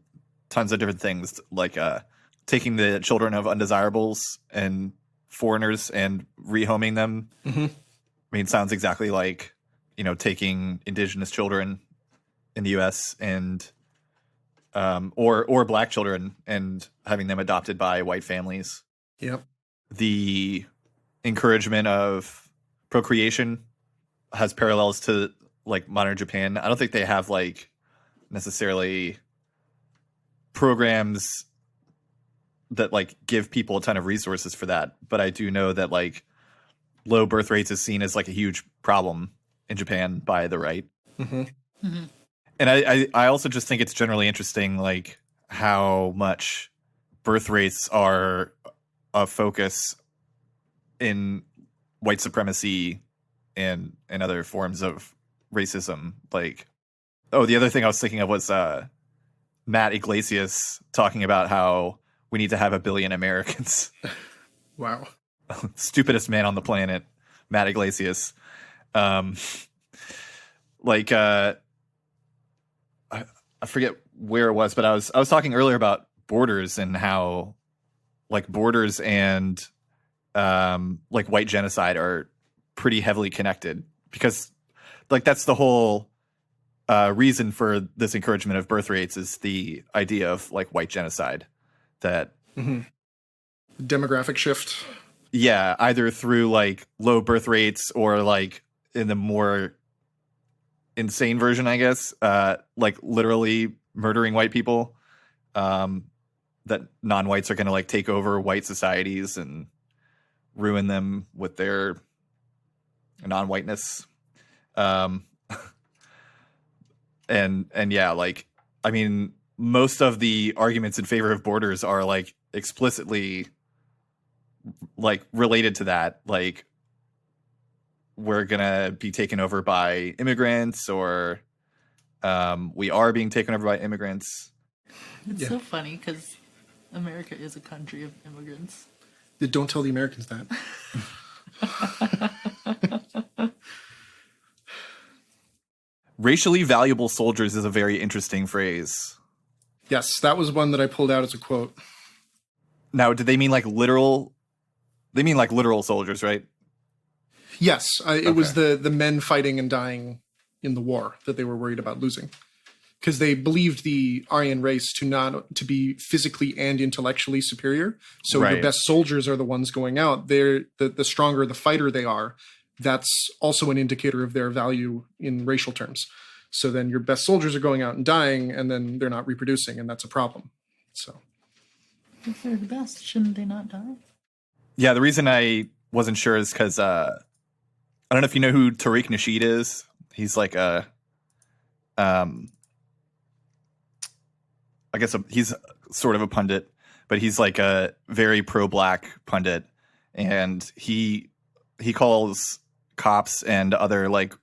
Speaker 1: tons of different things, like taking the children of undesirables and foreigners and rehoming them. Mm-hmm. I mean, it sounds exactly like, you know, taking indigenous children in the U.S. and or black children and having them adopted by white families.
Speaker 2: Yep.
Speaker 1: The encouragement of procreation has parallels to like modern Japan. I don't think they have like necessarily programs that like give people a ton of resources for that, but I do know that like low birth rates is seen as like a huge problem in Japan by the right. Mm-hmm. Mm-hmm. And I also just think it's generally interesting, like how much birth rates are a focus in white supremacy and other forms of racism. Like, oh, the other thing I was thinking of was Matt Iglesias talking about how we need to have 1 billion Americans.
Speaker 2: Wow.
Speaker 1: Stupidest man on the planet, Matt Iglesias. I forget where it was, but I was talking earlier about borders and how like borders and like white genocide are pretty heavily connected, because like that's the whole reason for this encouragement of birth rates is the idea of like white genocide, that
Speaker 2: demographic shift.
Speaker 1: Yeah, either through like low birth rates or like in the more insane version, I guess, like literally murdering white people, that non-whites are going to like take over white societies and ruin them with their non-whiteness. And yeah, like, I mean, most of the arguments in favor of borders are like explicitly like related to that. Like, we're gonna be taken over by immigrants, or we are being taken over by immigrants.
Speaker 3: It's so funny because America is a country of immigrants.
Speaker 2: Don't tell the Americans that.
Speaker 1: Racially valuable soldiers is a very interesting phrase.
Speaker 2: Yes, that was one that I pulled out as a quote.
Speaker 1: Now, did they mean like literal? They mean like literal soldiers, right?
Speaker 2: Yes, it was the men fighting and dying in the war that they were worried about losing, because they believed the Aryan race to be physically and intellectually superior. So
Speaker 1: right.
Speaker 2: Your best soldiers are the ones going out. They're the stronger the fighter they are. That's also an indicator of their value in racial terms. So then your best soldiers are going out and dying, and then they're not reproducing, and that's a problem. So
Speaker 3: if they're the best, shouldn't they not die?
Speaker 1: Yeah, the reason I wasn't sure is because I don't know if you know who Tariq Nasheed is. He's like a, I guess he's sort of a pundit, but he's like a very pro-black pundit, and he calls cops and other like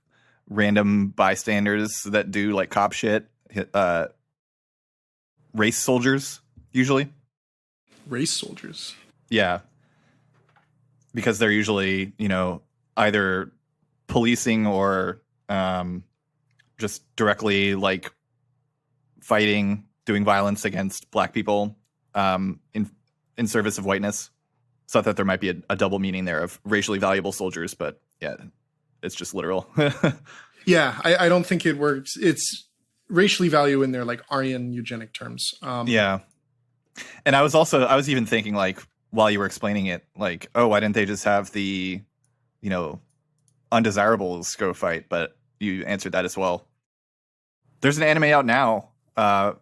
Speaker 1: random bystanders that do like cop shit race soldiers, usually.
Speaker 2: Race soldiers?
Speaker 1: Yeah. Because they're usually, you know, either policing or just directly like fighting, doing violence against black people in service of whiteness. So I thought there might be a double meaning there of racially valuable soldiers, but yeah, it's just literal.
Speaker 2: Yeah, I don't think it works. It's racially value in their like Aryan eugenic terms.
Speaker 1: Yeah. And I was even thinking, like, while you were explaining it, like, oh, why didn't they just have the, undesirables go fight? But you answered that as well. There's an anime out now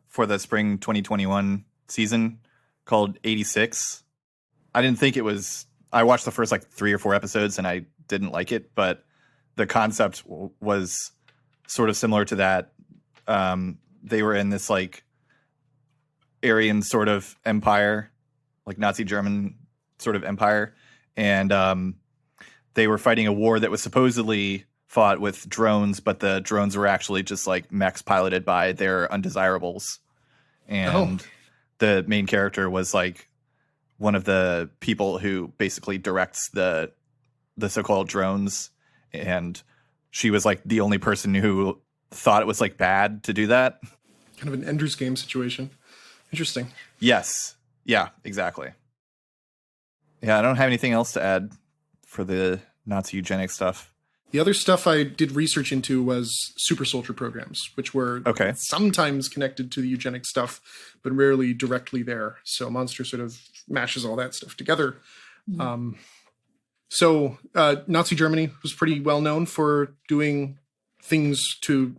Speaker 1: for the spring 2021 season called 86. I didn't think it was. I watched the first like 3 or 4 episodes and I didn't like it, but the concept was sort of similar to that. They were in this like Aryan sort of empire, like Nazi German sort of empire, and they were fighting a war that was supposedly fought with drones, but the drones were actually just like mechs piloted by their undesirables. And the main character was like one of the people who basically directs the so-called drones. And she was like the only person who thought it was like bad to do that.
Speaker 2: Kind of an Ender's Game situation. Interesting.
Speaker 1: Yes. Yeah, exactly. Yeah, I don't have anything else to add for the Nazi eugenics stuff.
Speaker 2: The other stuff I did research into was super soldier programs, which were sometimes connected to the eugenic stuff, but rarely directly there. So Monster sort of mashes all that stuff together. So Nazi Germany was pretty well known for doing things to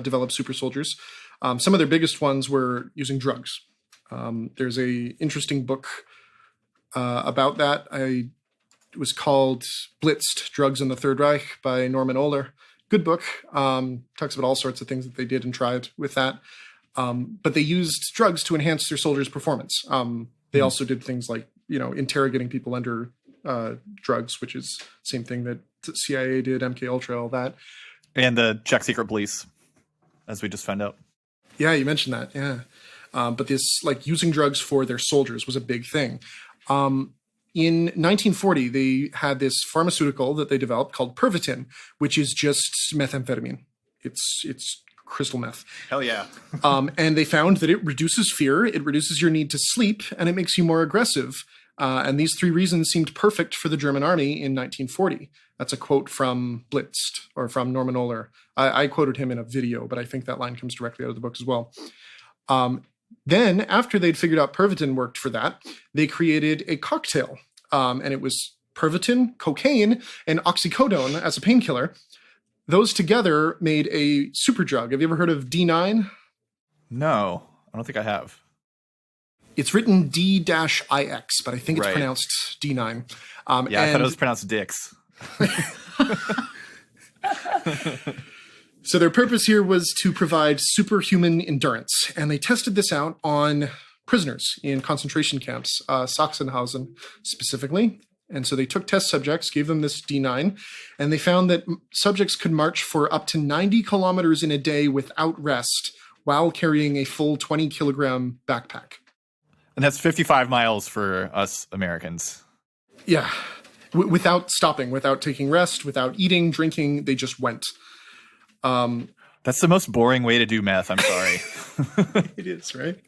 Speaker 2: develop super soldiers. Some of their biggest ones were using drugs. There's a interesting book about that. It was called Blitzed, Drugs in the Third Reich by Norman Ohler. Good book. Talks about all sorts of things that they did and tried with that. But they used drugs to enhance their soldiers' performance. They also did things like, interrogating people under drugs, which is the same thing that the CIA did, MK Ultra, all that.
Speaker 1: And the Czech secret police, as we just found out.
Speaker 2: Yeah, you mentioned that. Yeah. But this, like, using drugs for their soldiers was a big thing. In 1940, they had this pharmaceutical that they developed called Pervitin, which is just methamphetamine. It's crystal meth.
Speaker 1: Hell yeah.
Speaker 2: And they found that it reduces fear, it reduces your need to sleep, and it makes you more aggressive. And these 3 reasons seemed perfect for the German army in 1940. That's a quote from Blitzed, or from Norman Ohler. I quoted him in a video, but I think that line comes directly out of the book as well. Then, after they'd figured out Pervitin worked for that, they created a cocktail. And it was Pervitin, cocaine, and oxycodone as a painkiller. Those together made a super drug. Have you ever heard of D9?
Speaker 1: No, I don't think I have.
Speaker 2: It's written D-IX, but I think it's pronounced D9.
Speaker 1: I thought it was pronounced Dix.
Speaker 2: So their purpose here was to provide superhuman endurance, and they tested this out on prisoners in concentration camps, Sachsenhausen specifically. And so they took test subjects, gave them this D9, and they found that subjects could march for up to 90 kilometers in a day without rest while carrying a full 20-kilogram backpack.
Speaker 1: And that's 55 miles for us Americans.
Speaker 2: Yeah. Without stopping, without taking rest, without eating, drinking, they just went.
Speaker 1: That's the most boring way to do meth. I'm sorry.
Speaker 2: It is, right?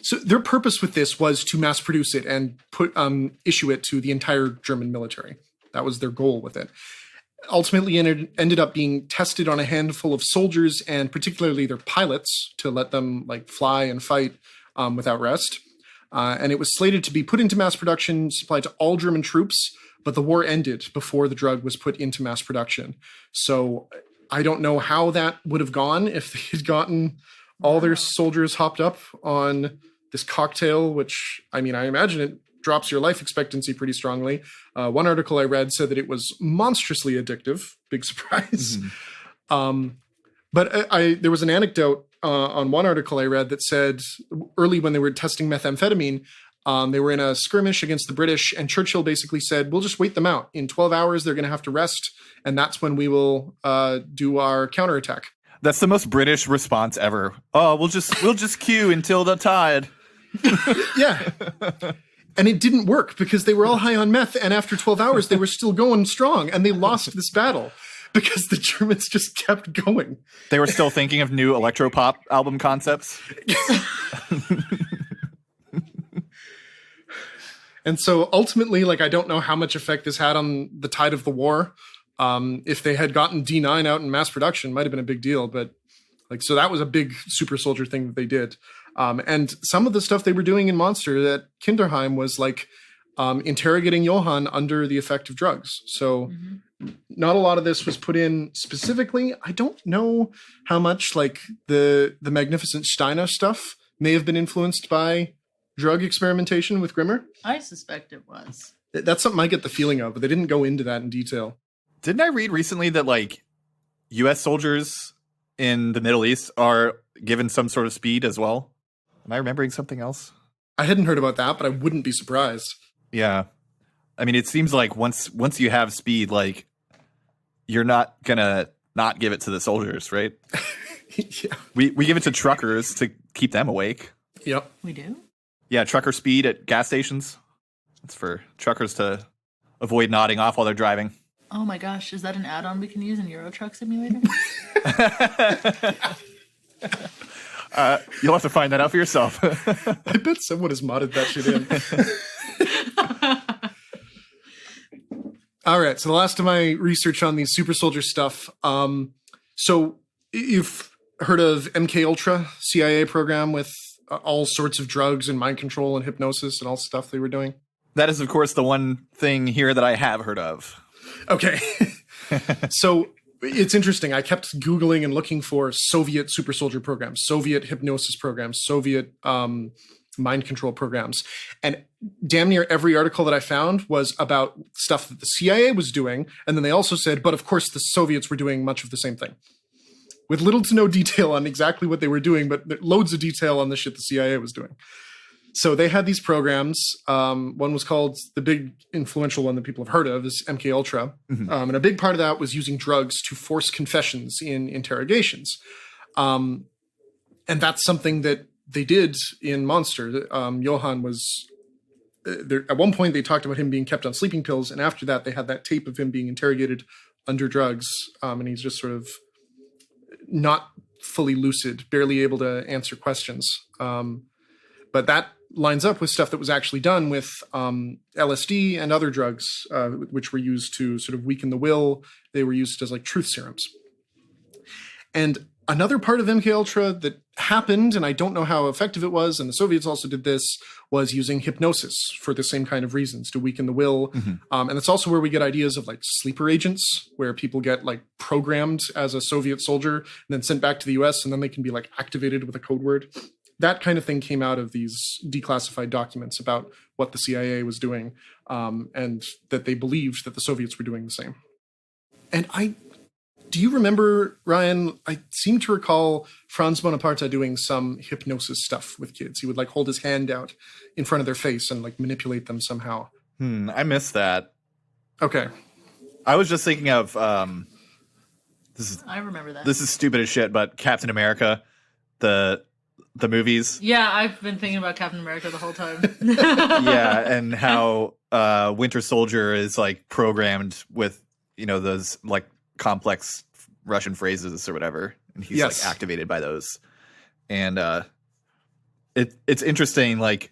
Speaker 2: So their purpose with this was to mass produce it and issue it to the entire German military. That was their goal with it. Ultimately, it ended up being tested on a handful of soldiers and particularly their pilots to let them like fly and fight without rest. And it was slated to be put into mass production, supplied to all German troops, but the war ended before the drug was put into mass production. So I don't know how that would have gone if they had gotten all their soldiers hopped up on this cocktail, which, I mean, I imagine it drops your life expectancy pretty strongly. One article I read said that it was monstrously addictive. Big surprise. But there was an anecdote on one article I read that said early when they were testing methamphetamine, they were in a skirmish against the British, and Churchill basically said, we'll just wait them out. In 12 hours, they're going to have to rest, and that's when we will do our counterattack.
Speaker 1: That's the most British response ever. Oh, we'll just queue until the tide.
Speaker 2: Yeah. And it didn't work because they were all high on meth, and after 12 hours, they were still going strong, and they lost this battle because the Germans just kept going.
Speaker 1: They were still thinking of new electropop album concepts.
Speaker 2: And so ultimately, like, I don't know how much effect this had on the tide of the war. If they had gotten D9 out in mass production, might have been a big deal. But like, so that was a big super soldier thing that they did. And some of the stuff they were doing in Monster at Kinderheim was like interrogating Johann under the effect of drugs. So not a lot of this was put in specifically. I don't know how much like the Magnificent Steiner stuff may have been influenced by drug experimentation with Grimmer.
Speaker 3: I suspect it was.
Speaker 2: That's something I get the feeling of, but they didn't go into that in detail.
Speaker 1: Didn't I read recently that like U.S. soldiers in the Middle East are given some sort of speed as well? Am I remembering something else?
Speaker 2: I hadn't heard about that, but I wouldn't be surprised.
Speaker 1: Yeah. I mean, it seems like once you have speed, like you're not gonna not give it to the soldiers, right?
Speaker 2: Yeah.
Speaker 1: We give it to truckers to keep them awake.
Speaker 2: Yep.
Speaker 3: We do?
Speaker 1: Yeah, trucker speed at gas stations. It's for truckers to avoid nodding off while they're driving.
Speaker 3: Oh my gosh, is that an add-on we can use in Euro Truck Simulator?
Speaker 1: You'll have to find that out for yourself.
Speaker 2: I bet someone has modded that shit in. All right, so the last of my research on the super soldier stuff. So you've heard of MK Ultra, CIA program with all sorts of drugs and mind control and hypnosis and all stuff they were doing?
Speaker 1: That is, of course, the one thing here that I have heard of.
Speaker 2: Okay. So it's interesting. I kept Googling and looking for Soviet super soldier programs, Soviet hypnosis programs, Soviet mind control programs. And damn near every article that I found was about stuff that the CIA was doing. And then they also said, but of course the Soviets were doing much of the same thing. With little to no detail on exactly what they were doing, but loads of detail on the shit the CIA was doing. So they had these programs. One was called, the big influential one that people have heard of is MK Ultra.
Speaker 1: Mm-hmm.
Speaker 2: And a big part of that was using drugs to force confessions in interrogations. And that's something that they did in Monster. Johann was, there, at one point they talked about him being kept on sleeping pills. And after that, they had that tape of him being interrogated under drugs. And he's just sort of not fully lucid, barely able to answer questions. But that lines up with stuff that was actually done with LSD and other drugs, which were used to sort of weaken the will. They were used as like truth serums. And another part of MK Ultra that happened, and I don't know how effective it was, and the Soviets also did this, was using hypnosis for the same kind of reasons, to weaken the will. Mm-hmm. And that's also where we get ideas of like sleeper agents, where people get like programmed as a Soviet soldier and then sent back to the US, and then they can be like activated with a code word. That kind of thing came out of these declassified documents about what the CIA was doing, and that they believed that the Soviets were doing the same. And do you remember, Ryan, I seem to recall Franz Bonaparte doing some hypnosis stuff with kids. He would like hold his hand out in front of their face and like manipulate them somehow.
Speaker 1: I missed that.
Speaker 2: Okay.
Speaker 1: I was just thinking of,
Speaker 3: I remember that.
Speaker 1: This is stupid as shit, but Captain America, the movies.
Speaker 3: Yeah, I've been thinking about Captain America the whole time.
Speaker 1: Yeah, and how Winter Soldier is like programmed with, you know, those like complex Russian phrases or whatever, and he's like activated by those. And it's interesting, like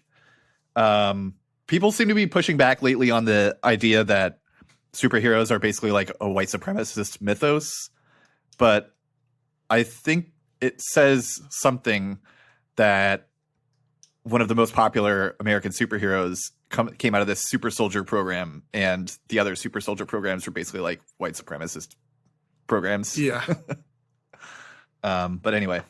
Speaker 1: people seem to be pushing back lately on the idea that superheroes are basically like a white supremacist mythos, but I think it says something that one of the most popular American superheroes came out of this super soldier program, and the other super soldier programs were basically like white supremacist programs.
Speaker 2: Yeah.
Speaker 1: But anyway.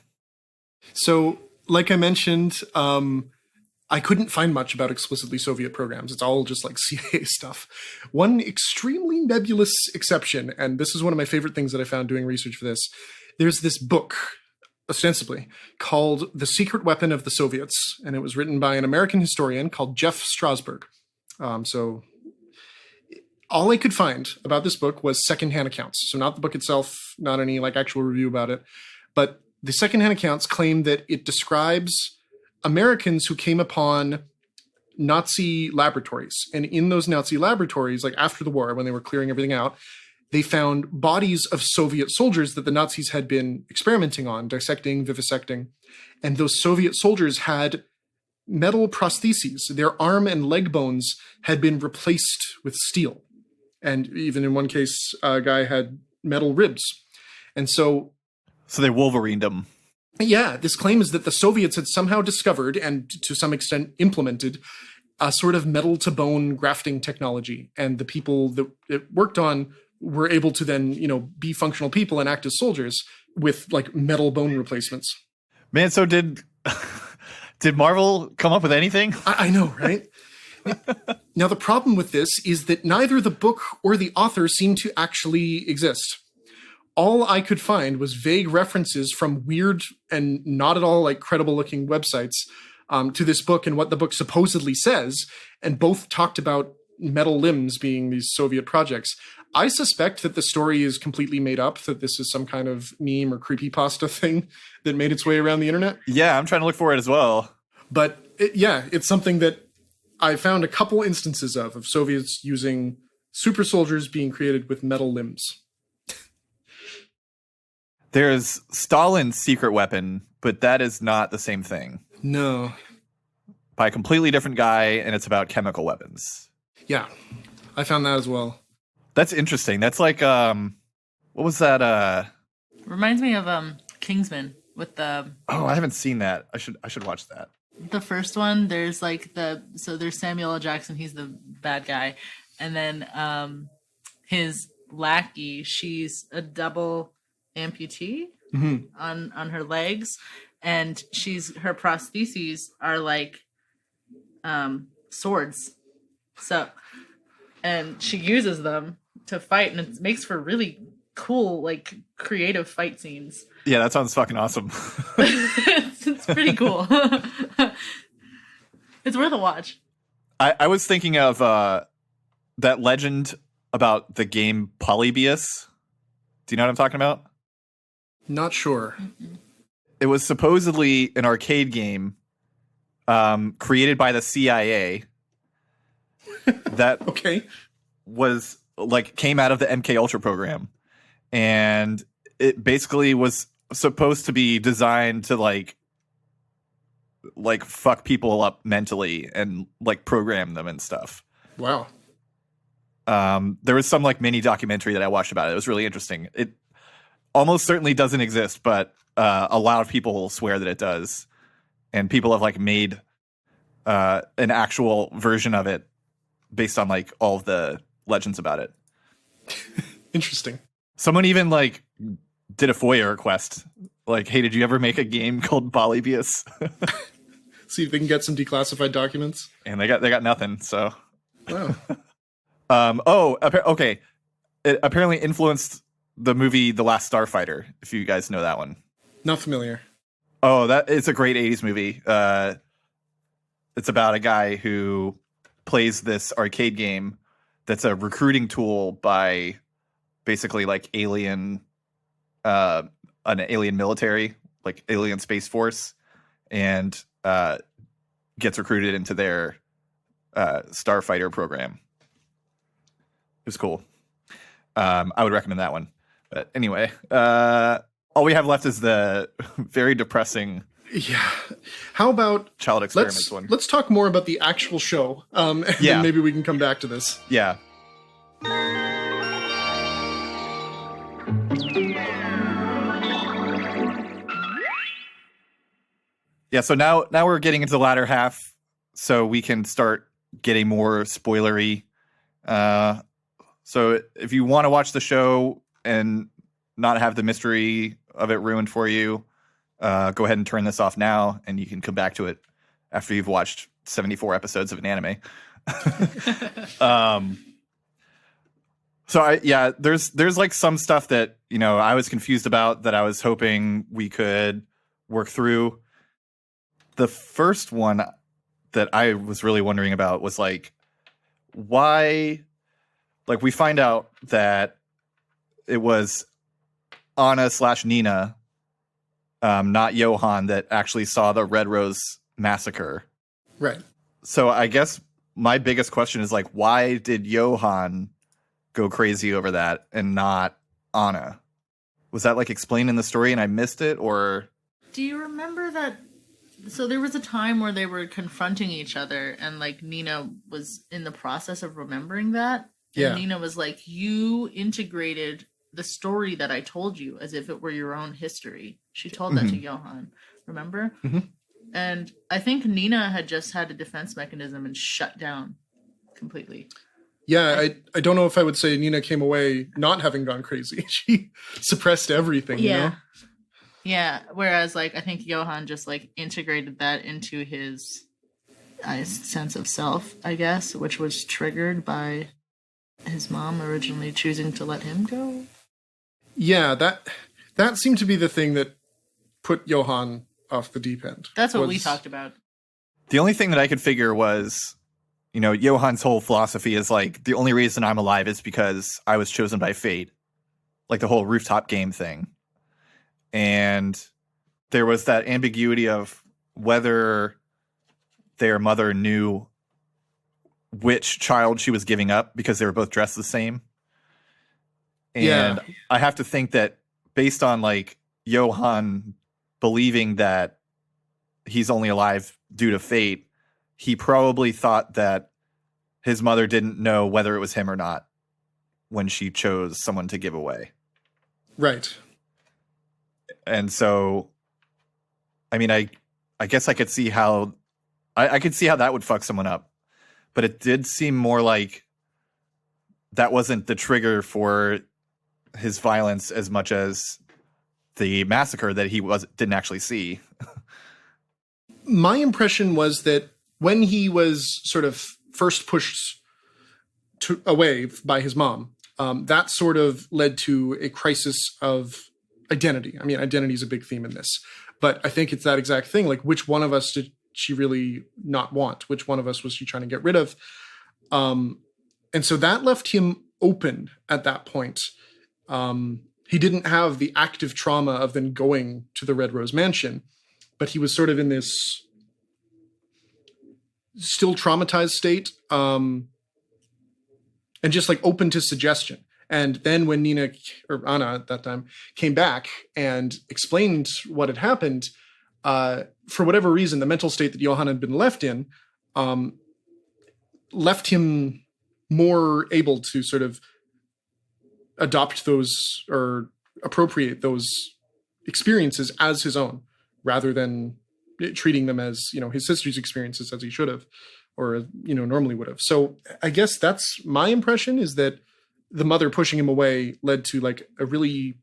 Speaker 2: So, like I mentioned, I couldn't find much about explicitly Soviet programs. It's all just like CIA stuff. One extremely nebulous exception, and this is one of my favorite things that I found doing research for this. There's this book, ostensibly, called The Secret Weapon of the Soviets, and it was written by an American historian called Jeff Strasberg. So all I could find about this book was secondhand accounts. So not the book itself, not any like actual review about it, but the secondhand accounts claim that it describes Americans who came upon Nazi laboratories. And in those Nazi laboratories, like after the war, when they were clearing everything out, they found bodies of Soviet soldiers that the Nazis had been experimenting on, dissecting, vivisecting. And those Soviet soldiers had metal prostheses. Their arm and leg bones had been replaced with steel. And even in one case, a guy had metal ribs. And so
Speaker 1: they Wolverined them.
Speaker 2: Yeah, this claim is that the Soviets had somehow discovered and to some extent implemented a sort of metal to bone grafting technology. And the people that it worked on were able to then, be functional people and act as soldiers with like metal bone replacements.
Speaker 1: Man, so did Marvel come up with anything?
Speaker 2: I know, right? Now, the problem with this is that neither the book or the author seem to actually exist. All I could find was vague references from weird and not at all like credible looking websites to this book and what the book supposedly says. And both talked about metal limbs being these Soviet projects. I suspect that the story is completely made up, that this is some kind of meme or creepypasta thing that made its way around the internet.
Speaker 1: Yeah, I'm trying to look for it as well.
Speaker 2: But it's something that I found a couple instances of Soviets using super soldiers being created with metal limbs.
Speaker 1: There's Stalin's secret weapon, but that is not the same thing.
Speaker 2: No.
Speaker 1: By a completely different guy, and it's about chemical weapons.
Speaker 2: Yeah, I found that as well.
Speaker 1: That's interesting. That's like, what was that?
Speaker 3: Reminds me of Kingsman with the.
Speaker 1: Oh, I haven't seen that. I should watch that.
Speaker 3: The first one, there's like there's Samuel L. Jackson, he's the bad guy, and then his lackey, she's a double amputee on her legs, and her prostheses are like swords. So, and she uses them to fight, and it makes for really cool, like creative fight scenes.
Speaker 1: Yeah, that sounds fucking awesome.
Speaker 3: It's pretty cool. It's worth a watch.
Speaker 1: I was thinking of that legend about the game Polybius. Do you know what I'm talking about?
Speaker 2: Not sure.
Speaker 1: It was supposedly an arcade game created by the CIA that was like came out of the MK Ultra program, and it basically was supposed to be designed to like fuck people up mentally and like program them and stuff.
Speaker 2: Wow.
Speaker 1: There was some like mini documentary that I watched about it. It was really interesting. It almost certainly doesn't exist, but a lot of people swear that it does, and people have like made an actual version of it based on like all of the legends about it.
Speaker 2: Interesting.
Speaker 1: Someone even like did a FOIA request, like, "Hey, did you ever make a game called Polybius?"
Speaker 2: See if they can get some declassified documents.
Speaker 1: And they got nothing. So,
Speaker 2: wow.
Speaker 1: Okay. It apparently influenced the movie The Last Starfighter. If you guys know that one.
Speaker 2: Not familiar.
Speaker 1: Oh, it's a great 80s movie. It's about a guy who plays this arcade game that's a recruiting tool by basically like an alien military, like alien space force, and gets recruited into their starfighter program. It was cool. I would recommend that one. But anyway, all we have left is the very depressing.
Speaker 2: Yeah. How about
Speaker 1: child experiments one?
Speaker 2: Let's talk more about the actual show. And then maybe we can come back to this.
Speaker 1: Yeah. Yeah, so now we're getting into the latter half, so we can start getting more spoilery. So if you want to watch the show and not have the mystery of it ruined for you, go ahead and turn this off now, and you can come back to it after you've watched 74 episodes of an anime. There's like some stuff that, I was confused about that I was hoping we could work through. The first one that I was really wondering about was like, why, like we find out that it was Anna/Nina, not Johan, that actually saw the Red Rose massacre.
Speaker 2: Right.
Speaker 1: So I guess my biggest question is like, why did Johan go crazy over that and not Anna? Was that like explained in the story and I missed it, or? Do
Speaker 3: you remember that? So there was a time where they were confronting each other, and like Nina was in the process of remembering that. And
Speaker 2: yeah.
Speaker 3: Nina was like, "You integrated the story that I told you as if it were your own history. She told that to Johan, remember? And I think Nina had just had a defense mechanism and shut down completely.
Speaker 2: Yeah, I don't know if I would say Nina came away not having gone crazy. She suppressed everything, you know?
Speaker 3: Yeah, whereas like I think Johan just like integrated that into his sense of self, I guess, which was triggered by his mom originally choosing to let him go.
Speaker 2: Yeah, that seemed to be the thing that put Johan off the deep end.
Speaker 3: That's what we talked about.
Speaker 1: The only thing that I could figure was, you know, Johan's whole philosophy is like, the only reason I'm alive is because I was chosen by fate. Like the whole rooftop game thing. And there was that ambiguity of whether their mother knew which child she was giving up because they were both dressed the same. And I have to think that based on like Johan believing that he's only alive due to fate, he probably thought that his mother didn't know whether it was him or not when she chose someone to give away.
Speaker 2: Right.
Speaker 1: And so, I mean, I guess I could see how I could see how that would fuck someone up, but it did seem more like that wasn't the trigger for his violence as much as the massacre that he didn't actually see.
Speaker 2: My impression was that when he was sort of first pushed away by his mom, that sort of led to a crisis of identity. I mean, identity is a big theme in this, but I think it's that exact thing. Like, which one of us did she really not want? Which one of us was she trying to get rid of? And so that left him open at that point. He didn't have the active trauma of then going to the Red Rose Mansion, but he was sort of in this still traumatized state, and just like open to suggestion. And then when Nina, or Anna at that time, came back and explained what had happened, for whatever reason, the mental state that Johan had been left in left him more able to sort of adopt those or appropriate those experiences as his own, rather than treating them as, you know, his sister's experiences as he should have, or, you know, normally would have. So I guess that's my impression, is that the mother pushing him away led to like a really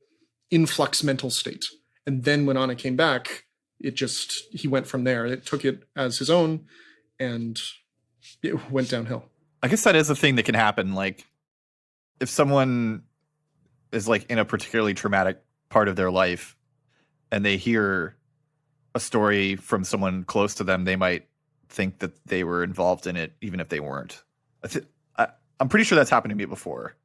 Speaker 2: influx mental state. And then when Anna came back, he went from there. It took it as his own and it went downhill.
Speaker 1: I guess that is a thing that can happen. Like if someone is like in a particularly traumatic part of their life and they hear a story from someone close to them, they might think that they were involved in it, even if they weren't. I'm pretty sure that's happened to me before.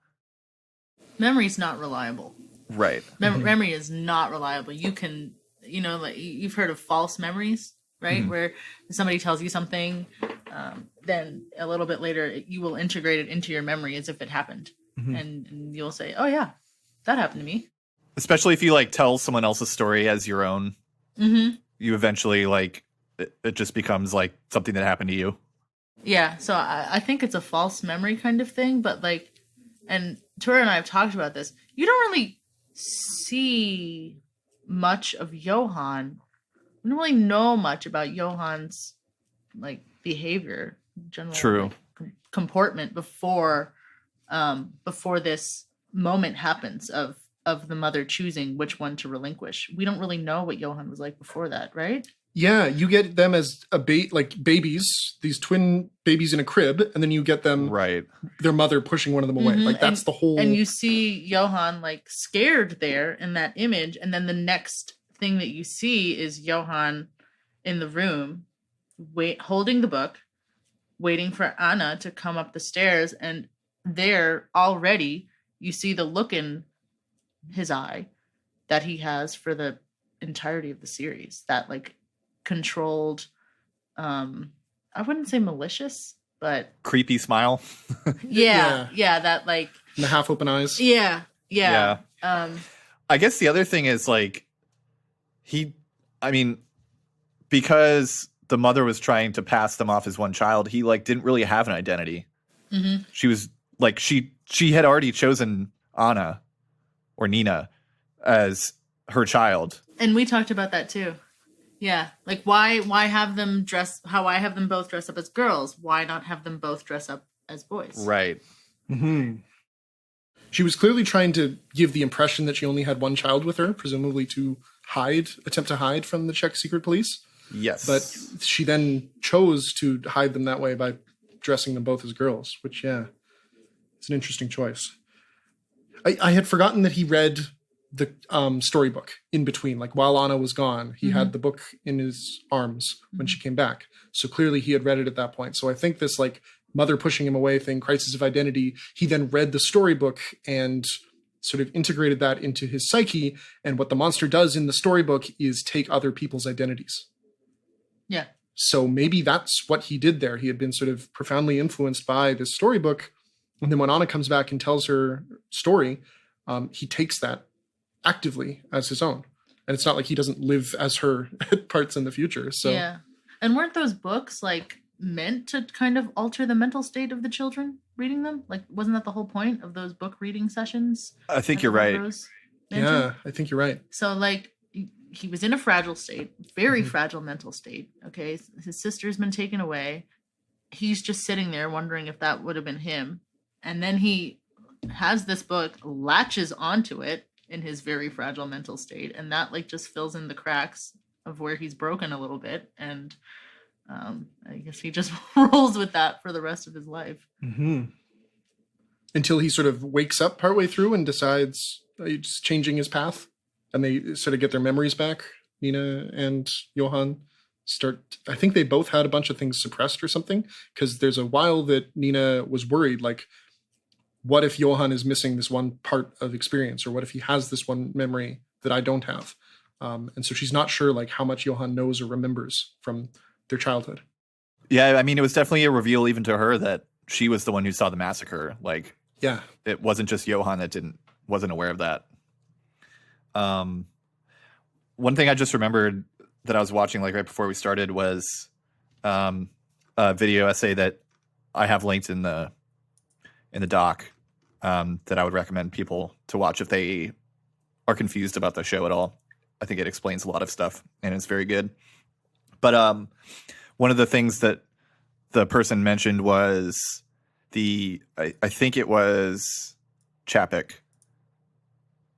Speaker 3: Memory's not reliable.
Speaker 1: Right.
Speaker 3: Memory is not reliable. You can, you know, like you've heard of false memories, right? Mm-hmm. Where somebody tells you something, then a little bit later you will integrate it into your memory as if it happened. Mm-hmm. And you'll say, oh yeah, that happened to me. Especially if you like tell someone else's story as your own. Mm-hmm. You eventually like, it just becomes like something that happened to you. Yeah. So I think it's a false memory kind of thing, but like, and Tura and I have talked about this. You don't really see much of Johan. We don't really know much about Johan's like behavior, general like, comportment before this moment happens of the mother choosing which one to relinquish. We don't really know what Johan was like before that, right? Yeah, you get them as like babies, these twin babies in a crib, and then you get them, right, their mother pushing one of them away. Mm-hmm. Like that's the whole. And you see Johan like scared there in that image, and then the next thing that you see is Johan in the room, holding the book, waiting for Anna to come up the stairs, and there already you see the look in his eye that he has for the entirety of the series. That like controlled, I wouldn't say malicious, but creepy smile. yeah, that like and the half open eyes. Yeah. I guess the other thing is like because the mother was trying to pass them off as one child, he like didn't really have an identity. Mm-hmm. She was like she had already chosen Anna,
Speaker 1: or Nina as her child.
Speaker 3: And we talked about that too. Yeah. Like why have them dress how I have them both dress up as girls? Why not have them both dress up as boys?
Speaker 1: Right.
Speaker 2: Mm-hmm. She was clearly trying to give the impression that she only had one child with her, presumably to attempt to hide from the Czech secret police.
Speaker 1: Yes.
Speaker 2: But she then chose to hide them that way by dressing them both as girls, which, yeah, it's an interesting choice. I had forgotten that he read the storybook in between. Like while Anna was gone, he had the book in his arms when she came back. So clearly he had read it at that point. So I think this like mother pushing him away thing, crisis of identity, he then read the storybook and sort of integrated that into his psyche. And what the monster does in the storybook is take other people's identities.
Speaker 3: Yeah.
Speaker 2: So maybe that's what he did there. He had been sort of profoundly influenced by this storybook. And then when Anna comes back and tells her story, he takes that actively as his own. And it's not like he doesn't live as her at parts in the future. So
Speaker 3: yeah. And weren't those books like meant to kind of alter the mental state of the children reading them? Like, wasn't that the whole point of those book reading sessions?
Speaker 1: I think you're right.
Speaker 2: Yeah, I think you're right.
Speaker 3: So like he was in a fragile state, very fragile mental state. Okay. His sister's been taken away. He's just sitting there wondering if that would have been him. And then he has this book, latches onto it in his very fragile mental state. And that like just fills in the cracks of where he's broken a little bit. And I guess he just rolls with that for the rest of his life.
Speaker 2: Mm-hmm. Until he sort of wakes up partway through and decides he's changing his path. And they sort of get their memories back. Nina and Johan I think they both had a bunch of things suppressed or something. Because there's a while that Nina was worried, like, what if Johan is missing this one part of experience? Or what if he has this one memory that I don't have? And so she's not sure like how much Johan knows or remembers from their childhood.
Speaker 1: Yeah, I mean, it was definitely a reveal even to her that she was the one who saw the massacre. Like,
Speaker 2: yeah,
Speaker 1: it wasn't just Johan that wasn't aware of that. One thing I just remembered that I was watching like right before we started was a video essay that I have linked in the doc that I would recommend people to watch if they are confused about the show at all. I think it explains a lot of stuff and it's very good. But one of the things that the person mentioned was I think it was Chapek,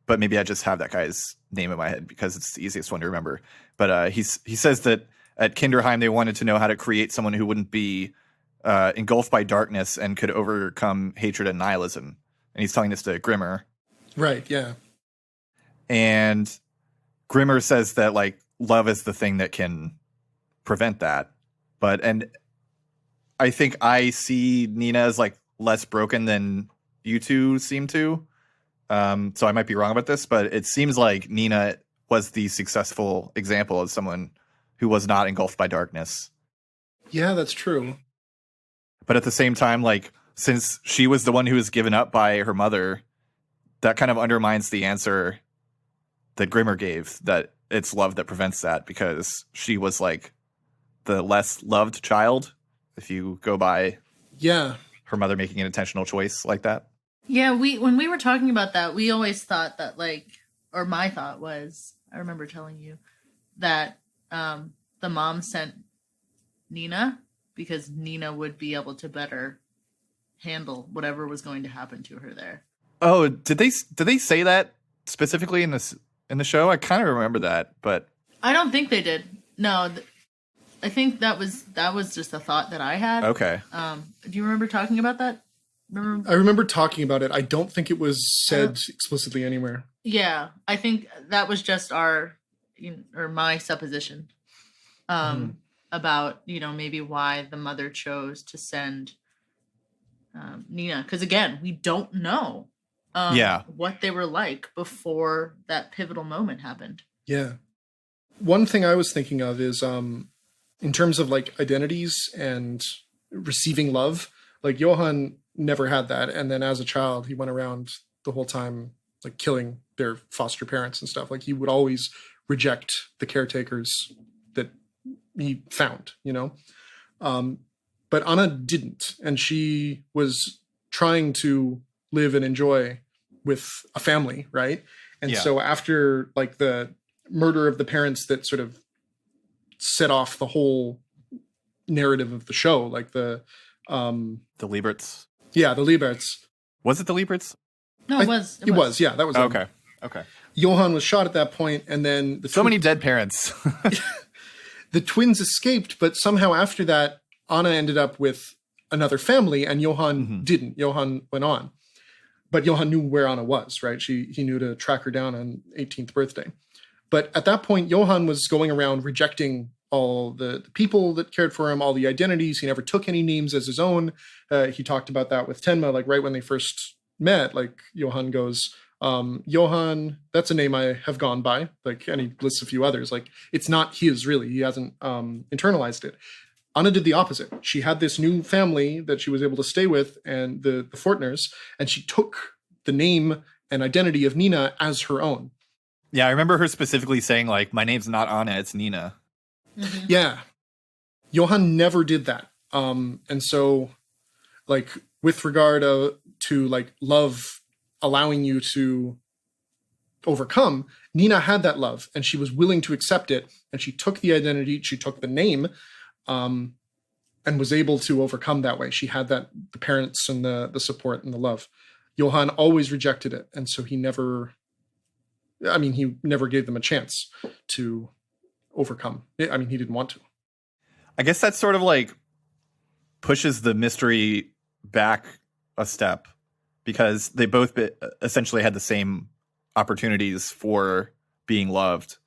Speaker 1: but maybe I just have that guy's name in my head because it's the easiest one to remember. But he says that at Kinderheim, they wanted to know how to create someone who wouldn't be engulfed by darkness and could overcome hatred and nihilism. And he's telling this to Grimmer.
Speaker 2: Right, yeah.
Speaker 1: And Grimmer says that like love is the thing that can prevent that. And I think I see Nina as like less broken than you two seem to. So I might be wrong about this, but it seems like Nina was the successful example of someone who was not engulfed by darkness.
Speaker 2: Yeah, that's true.
Speaker 1: But at the same time, like, since she was the one who was given up by her mother, that kind of undermines the answer that Grimmer gave, that it's love that prevents that, because she was like the less loved child, if you go by her mother making an intentional choice like that.
Speaker 3: Yeah, when we were talking about that, we always thought that like, or my thought was, I remember telling you that the mom sent Nina because Nina would be able to better handle whatever was going to happen to her there.
Speaker 1: Oh, did they say that specifically in the show? I kind of remember that, but
Speaker 3: I don't think they did. No, I think that was just a thought that I had.
Speaker 1: Okay.
Speaker 3: Do you remember talking about that?
Speaker 2: I remember talking about it. I don't think it was said explicitly anywhere.
Speaker 3: Yeah, I think that was just my supposition about, maybe why the mother chose to send Nina. Because again, we don't know what they were like before that pivotal moment happened.
Speaker 2: Yeah. One thing I was thinking of is in terms of like identities and receiving love, like Johan never had that. And then as a child, he went around the whole time like killing their foster parents and stuff. Like he would always reject the caretakers that he found, But Anna didn't. And she was trying to live and enjoy with a family, right? And
Speaker 1: Yeah.
Speaker 2: so after like the murder of the parents that sort of set off the whole narrative of the show, like the
Speaker 1: Lieberts.
Speaker 2: yeah, the Lieberts.
Speaker 1: Was it the Lieberts?
Speaker 3: No, it was.
Speaker 2: It was, yeah, that was them.
Speaker 1: Okay.
Speaker 2: Johann was shot at that point, and then
Speaker 1: So many dead parents.
Speaker 2: the twins escaped, but somehow after that, Anna ended up with another family, and Johann didn't. Johann went on. But Johann knew where Anna was, right? He knew to track her down on 18th birthday. But at that point, Johann was going around rejecting all the people that cared for him, all the identities. He never took any names as his own. He talked about that with Tenma, like right when they first met, like Johann goes, Johann, that's a name I have gone by, like, and he lists a few others. Like, it's not his, really. He hasn't internalized it. Anna did the opposite. She had this new family that she was able to stay with, and the Fortners, and she took the name and identity of Nina as her own.
Speaker 1: Yeah, I remember her specifically saying, like, my name's not Anna, it's Nina.
Speaker 3: Mm-hmm.
Speaker 2: Yeah. Johann never did that. And so, like, with regard to, like, love allowing you to overcome, Nina had that love, and she was willing to accept it, and she took the identity, she took the name, and was able to overcome that way. She had that, the parents and the support and the love. Johann always rejected it, and so he never gave them a chance to overcome. I mean, he didn't want to.
Speaker 1: I guess that sort of like pushes the mystery back a step, because they both essentially had the same opportunities for being loved,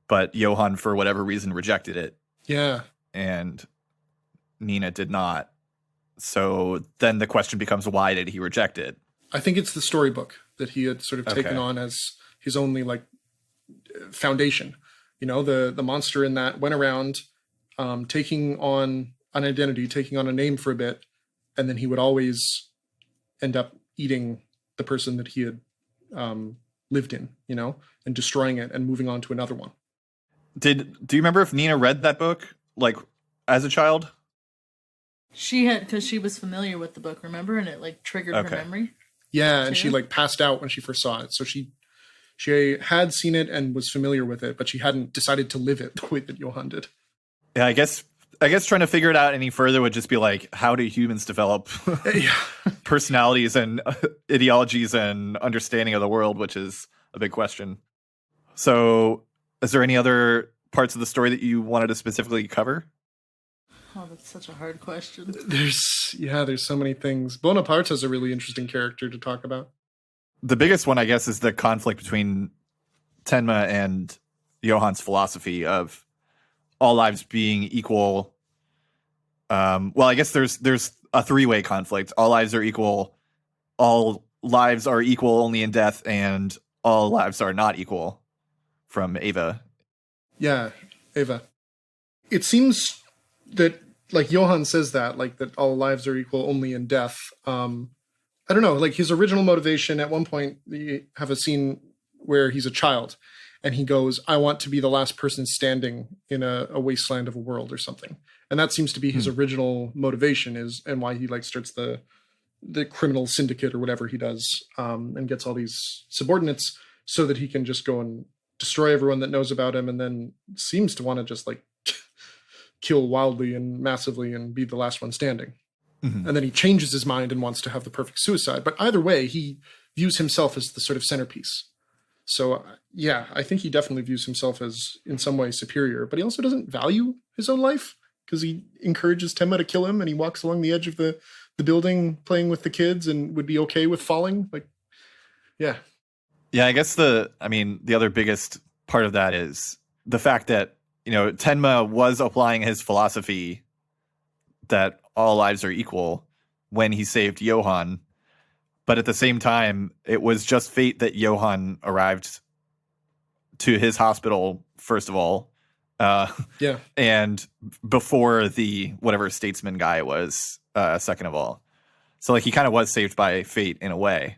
Speaker 1: but Johann, for whatever reason, rejected it.
Speaker 2: Yeah.
Speaker 1: And Nina did not. So then the question becomes, why did he reject it?
Speaker 2: I think it's the storybook that he had sort of taken on as his only like foundation. You know, the monster in that went around taking on an identity, taking on a name for a bit, and then he would always end up eating the person that he had lived in, you know, and destroying it and moving on to another one.
Speaker 1: Do you remember if Nina read that book, like, as a child?
Speaker 3: She had, because she was familiar with the book, remember? And it, like, triggered her memory.
Speaker 2: Yeah, and she, like, passed out when she first saw it. So she had seen it and was familiar with it, but she hadn't decided to live it the way that Johann did.
Speaker 1: Yeah, I guess trying to figure it out any further would just be like, how do humans develop personalities and ideologies and understanding of the world, which is a big question. So is there any other parts of the story that you wanted to specifically cover?
Speaker 3: Oh, that's such a hard question.
Speaker 2: There's so many things. Bonaparte is a really interesting character to talk about.
Speaker 1: The biggest one, I guess, is the conflict between Tenma and Johann's philosophy of all lives being equal. Well, I guess there's a three-way conflict. All lives are equal. All lives are equal only in death, and all lives are not equal, from Eva.
Speaker 2: Yeah, Eva. It seems that, like, Johann says that all lives are equal only in death. I don't know, like, his original motivation, at one point, you have a scene where he's a child, and he goes, I want to be the last person standing in a wasteland of a world or something. And that seems to be his original motivation, and why he, like, starts the criminal syndicate or whatever he does, and gets all these subordinates so that he can just go and destroy everyone that knows about him, and then seems to want to just, like, kill wildly and massively and be the last one standing. Mm-hmm. And then he changes his mind and wants to have the perfect suicide. But either way, he views himself as the sort of centerpiece. So, yeah, I think he definitely views himself as in some way superior, but he also doesn't value his own life, because he encourages Tenma to kill him, and he walks along the edge of the building playing with the kids and would be okay with falling. Like, yeah.
Speaker 1: Yeah, I guess the other biggest part of that is the fact that, you know, Tenma was applying his philosophy that all lives are equal when he saved Johann. But at the same time, it was just fate that Johann arrived to his hospital, first of all. And before the whatever statesman guy was, second of all. So, like, he kind of was saved by fate in a way.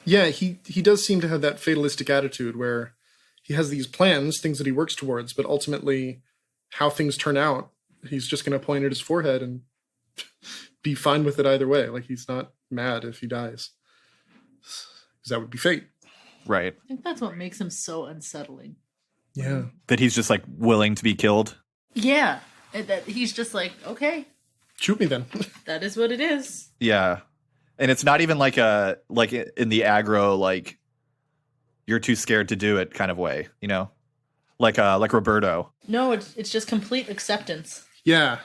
Speaker 2: Yeah, he does seem to have that fatalistic attitude where he has these plans, things that he works towards, but ultimately how things turn out, he's just going to point at his forehead and be fine with it either way. Like, he's not mad if he dies. that would be fate.
Speaker 1: Right.
Speaker 3: I think that's what makes him so unsettling.
Speaker 2: Yeah.
Speaker 1: That he's just like willing to be killed.
Speaker 3: Yeah. And that he's just like, okay,
Speaker 2: Shoot me then.
Speaker 3: that is what it is.
Speaker 1: Yeah. And it's not even like in the aggro, like you're too scared to do it kind of way, you know? Like Roberto.
Speaker 3: No, it's just complete acceptance.
Speaker 2: Yeah.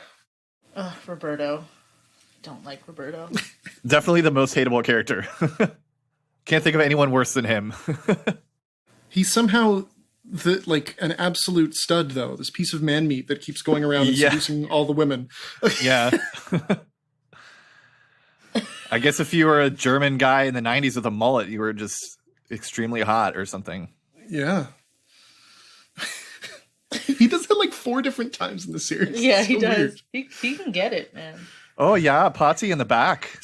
Speaker 3: Ugh, Roberto. Don't like Roberto.
Speaker 1: Definitely the most hateable character. Can't think of anyone worse than him.
Speaker 2: He's somehow an absolute stud, though. This piece of man meat that keeps going around and seducing all the women.
Speaker 1: Yeah. I guess if you were a German guy in the 90s with a mullet, you were just extremely hot or something.
Speaker 2: Yeah. He does that like 4 different times in the series.
Speaker 3: Yeah,
Speaker 2: It's
Speaker 3: he
Speaker 2: so
Speaker 3: does.
Speaker 2: weird.
Speaker 3: He can get it, man.
Speaker 1: Oh, yeah. Potsy in the back.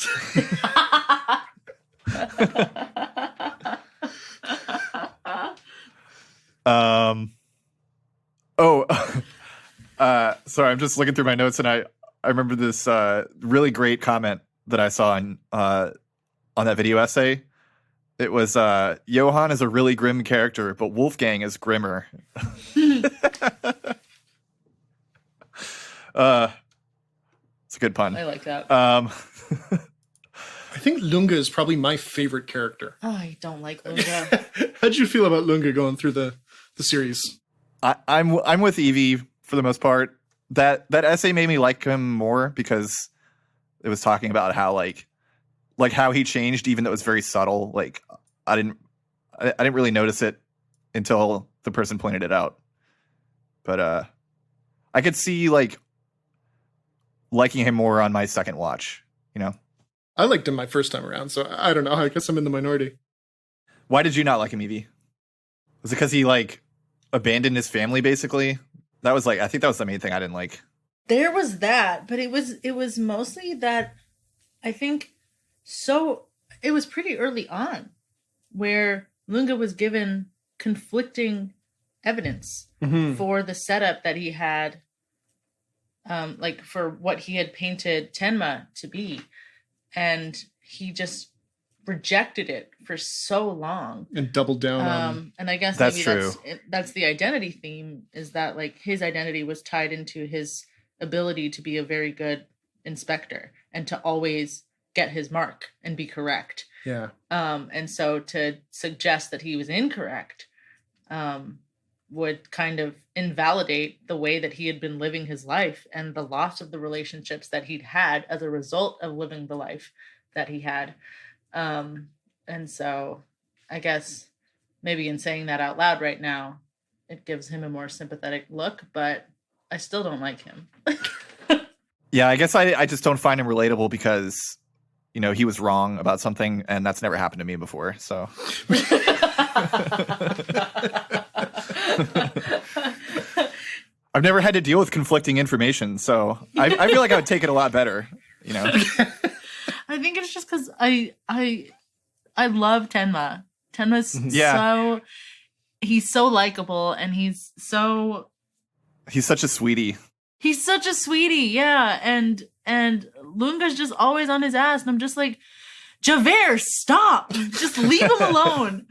Speaker 1: Sorry, I'm just looking through my notes, and I remember this really great comment that I saw on that video essay. It was Johann is a really grim character, but Wolfgang is grimmer. It's a good pun.
Speaker 3: I like that.
Speaker 2: I think Lunga is probably my favorite character.
Speaker 3: Oh, I don't like Lunga.
Speaker 2: How'd you feel about Lunga going through the series?
Speaker 1: I'm with Evie for the most part. That essay made me like him more because it was talking about how like how he changed, even though it was very subtle. Like I didn't really notice it until the person pointed it out. But I could see like liking him more on my second watch, you know?
Speaker 2: I liked him my first time around, so I don't know. I guess I'm in the minority.
Speaker 1: Why did you not like him, Evie? Was it because he like abandoned his family basically? That was like, I think that was the main thing I didn't like.
Speaker 3: There was that, but it was mostly that I think it was pretty early on where Lunga was given conflicting evidence for the setup that he had, like for what he had painted Tenma to be. And he just rejected it for so long
Speaker 2: And doubled down on...
Speaker 3: and I guess
Speaker 1: That's
Speaker 3: maybe
Speaker 1: true.
Speaker 3: that's the identity theme, is that like his identity was tied into his ability to be a very good inspector and to always get his mark and be correct.
Speaker 2: Yeah.
Speaker 3: And so to suggest that he was incorrect would kind of invalidate the way that he had been living his life and the loss of the relationships that he'd had as a result of living the life that he had. And so I guess maybe in saying that out loud right now, it gives him a more sympathetic look, but I still don't like him.
Speaker 1: Yeah, I guess I just don't find him relatable because, you know, he was wrong about something and that's never happened to me before. So I've never had to deal with conflicting information. So I feel like I would take it a lot better, you know?
Speaker 3: I think it's just because I love Tenma. Tenma's he's so likable and he's
Speaker 1: such a sweetie.
Speaker 3: He's such a sweetie, yeah. And Lunga's just always on his ass, and I'm just like, Javert, stop! Just leave him alone.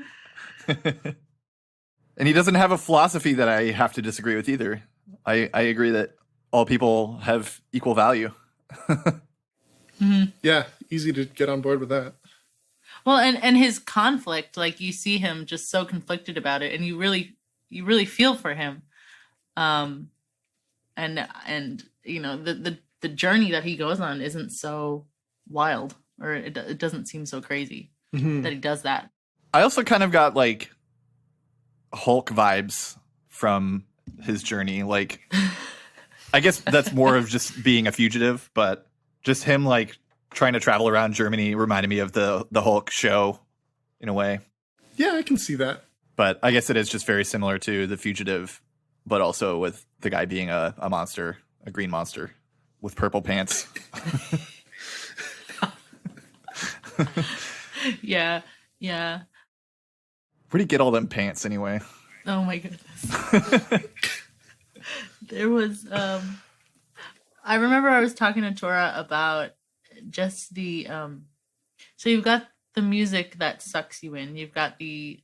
Speaker 1: And he doesn't have a philosophy that I have to disagree with either. I agree that all people have equal value.
Speaker 2: Yeah, easy to get on board with that.
Speaker 3: Well, and his conflict, like you see him just so conflicted about it, and you really feel for him. And you know, the journey that he goes on isn't so wild, or it doesn't seem so crazy that he does that.
Speaker 1: I also kind of got like Hulk vibes from his journey. Like, I guess that's more of just being a fugitive, but just him like trying to travel around Germany reminded me of the Hulk show in a way.
Speaker 2: Yeah, I can see that.
Speaker 1: But I guess it is just very similar to The Fugitive, but also with the guy being a monster, a green monster with purple pants.
Speaker 3: Yeah.
Speaker 1: Where'd he get all them pants anyway?
Speaker 3: Oh my goodness. There was I remember I was talking to Tura about just the so you've got the music that sucks you in. You've got the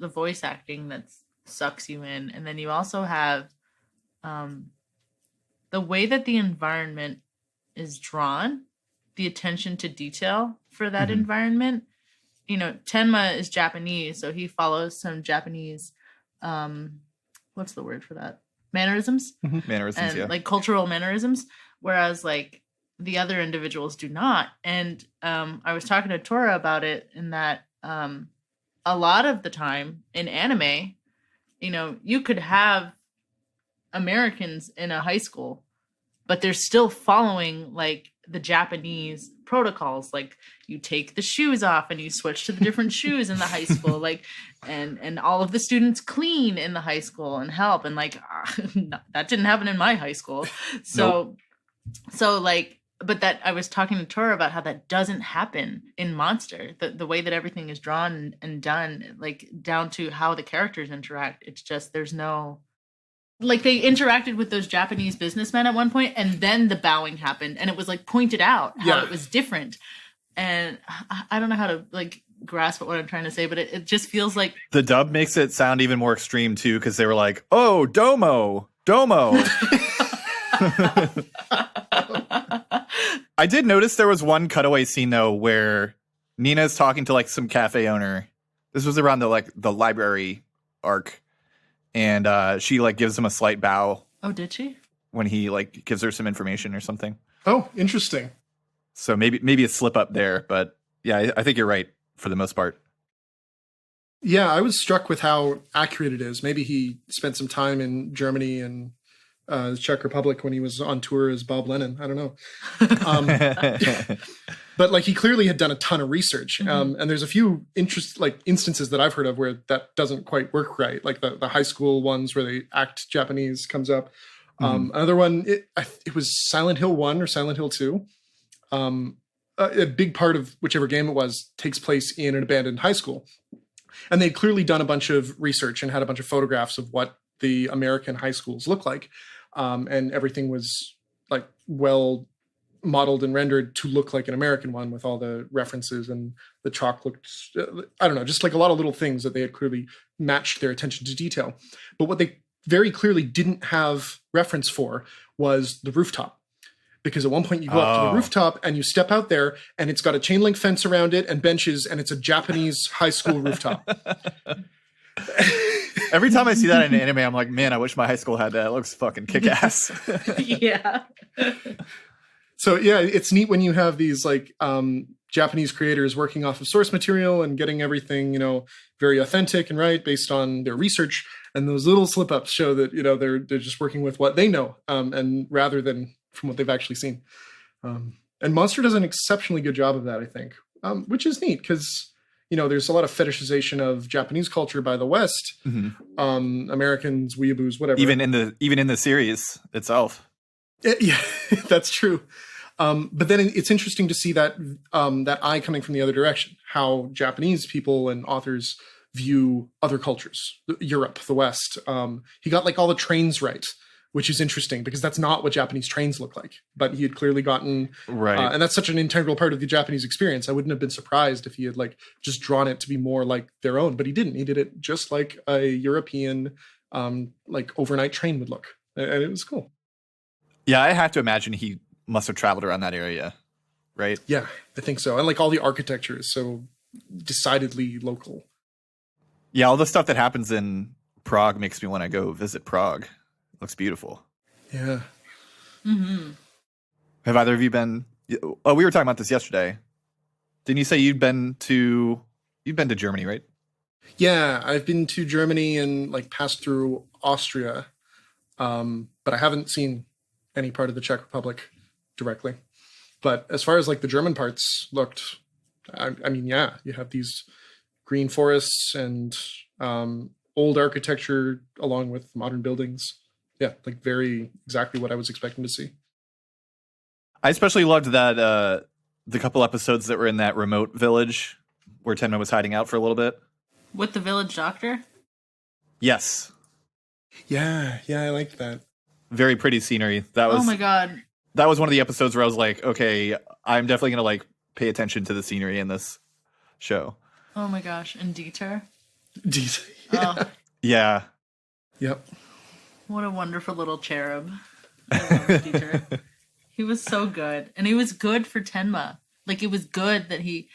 Speaker 3: voice acting that sucks you in, and then you also have the way that the environment is drawn, the attention to detail for that environment. You know, Tenma is Japanese, so he follows some Japanese, what's the word for that? Mannerisms?
Speaker 1: Mannerisms,
Speaker 3: and like cultural mannerisms, whereas like the other individuals do not. And I was talking to Tura about it, in that a lot of the time in anime, you know, you could have Americans in a high school, but they're still following like the Japanese protocols. Like you take the shoes off and you switch to the different shoes in the high school, like, and all of the students clean in the high school and help. And like, that didn't happen in my high school. So, so like, but that I was talking to Tora about how that doesn't happen in Monster. The way that everything is drawn and done, like down to how the characters interact. It's just, there's no, like they interacted with those Japanese businessmen at one point, and then the bowing happened, and it was like pointed out how it was different. And I don't know how to like grasp what I'm trying to say, but it just feels like
Speaker 1: the dub makes it sound even more extreme too, because they were like, "Oh, Domo." I did notice there was one cutaway scene though where Nina's talking to like some cafe owner. This was around the library arc. And she like gives him a slight bow.
Speaker 3: Oh, did she?
Speaker 1: When he like gives her some information or something.
Speaker 2: Oh, interesting.
Speaker 1: So maybe a slip up there, but yeah, I think you're right for the most part.
Speaker 2: Yeah, I was struck with how accurate it is. Maybe he spent some time in Germany and the Czech Republic when he was on tour as Bob Lennon. I don't know. But like he clearly had done a ton of research. And there's a few instances that I've heard of where that doesn't quite work right. Like the high school ones where they act Japanese comes up. Another one, it was Silent Hill 1 or Silent Hill 2. A big part of whichever game it was takes place in an abandoned high school. And they'd clearly done a bunch of research and had a bunch of photographs of what the American high schools look like. And everything was like well modeled and rendered to look like an American one, with all the references, and the chalk looked, I don't know, just like a lot of little things that they had clearly matched their attention to detail. But what they very clearly didn't have reference for was the rooftop. Because at one point you go up to the rooftop and you step out there and it's got a chain link fence around it and benches, and it's a Japanese high school rooftop.
Speaker 1: Every time I see that in an anime, I'm like, man, I wish my high school had that. It looks fucking kick-ass.
Speaker 3: Yeah.
Speaker 2: So yeah, it's neat when you have these like Japanese creators working off of source material and getting everything, you know, very authentic and right based on their research. And those little slip-ups show that, you know, they're just working with what they know, and rather than from what they've actually seen. And Monster does an exceptionally good job of that, I think, which is neat because, you know, there's a lot of fetishization of Japanese culture by the West, Americans, weeaboos, whatever.
Speaker 1: Even in the series itself.
Speaker 2: Yeah, that's true. But then it's interesting to see that that eye coming from the other direction, how Japanese people and authors view other cultures, Europe, the West. He got like all the trains right, which is interesting because that's not what Japanese trains look like. But he had clearly gotten
Speaker 1: right,
Speaker 2: and that's such an integral part of the Japanese experience. I wouldn't have been surprised if he had like just drawn it to be more like their own, but he didn't. He did it just like a European like overnight train would look, and it was cool.
Speaker 1: Yeah, I have to imagine he must have traveled around that area, right?
Speaker 2: Yeah, I think so. And like all the architecture is so decidedly local.
Speaker 1: Yeah, all the stuff that happens in Prague makes me want to go visit Prague. It looks beautiful.
Speaker 2: Yeah.
Speaker 3: Mm-hmm.
Speaker 1: Have either of you been? Oh, we were talking about this yesterday. Didn't you say you'd been to Germany, right?
Speaker 2: Yeah, I've been to Germany and like passed through Austria, but I haven't seen any part of the Czech Republic directly. But as far as like the German parts looked, I mean, yeah, you have these green forests and old architecture along with modern buildings. Yeah, like very exactly what I was expecting to see.
Speaker 1: I especially loved that the couple episodes that were in that remote village where Tenma was hiding out for a little bit.
Speaker 3: With the village doctor?
Speaker 1: Yes.
Speaker 2: Yeah, I liked that.
Speaker 1: Very pretty scenery. That was,
Speaker 3: oh my god.
Speaker 1: That was one of the episodes where I was like, okay, I'm definitely going to like pay attention to the scenery in this. show.
Speaker 3: Oh my gosh. And Dieter.
Speaker 2: Yeah.
Speaker 3: Oh,
Speaker 1: Yeah.
Speaker 2: Yep.
Speaker 3: what a wonderful little cherub. I love Dieter. He was so good. And he was good for Tenma. Like, it was good that he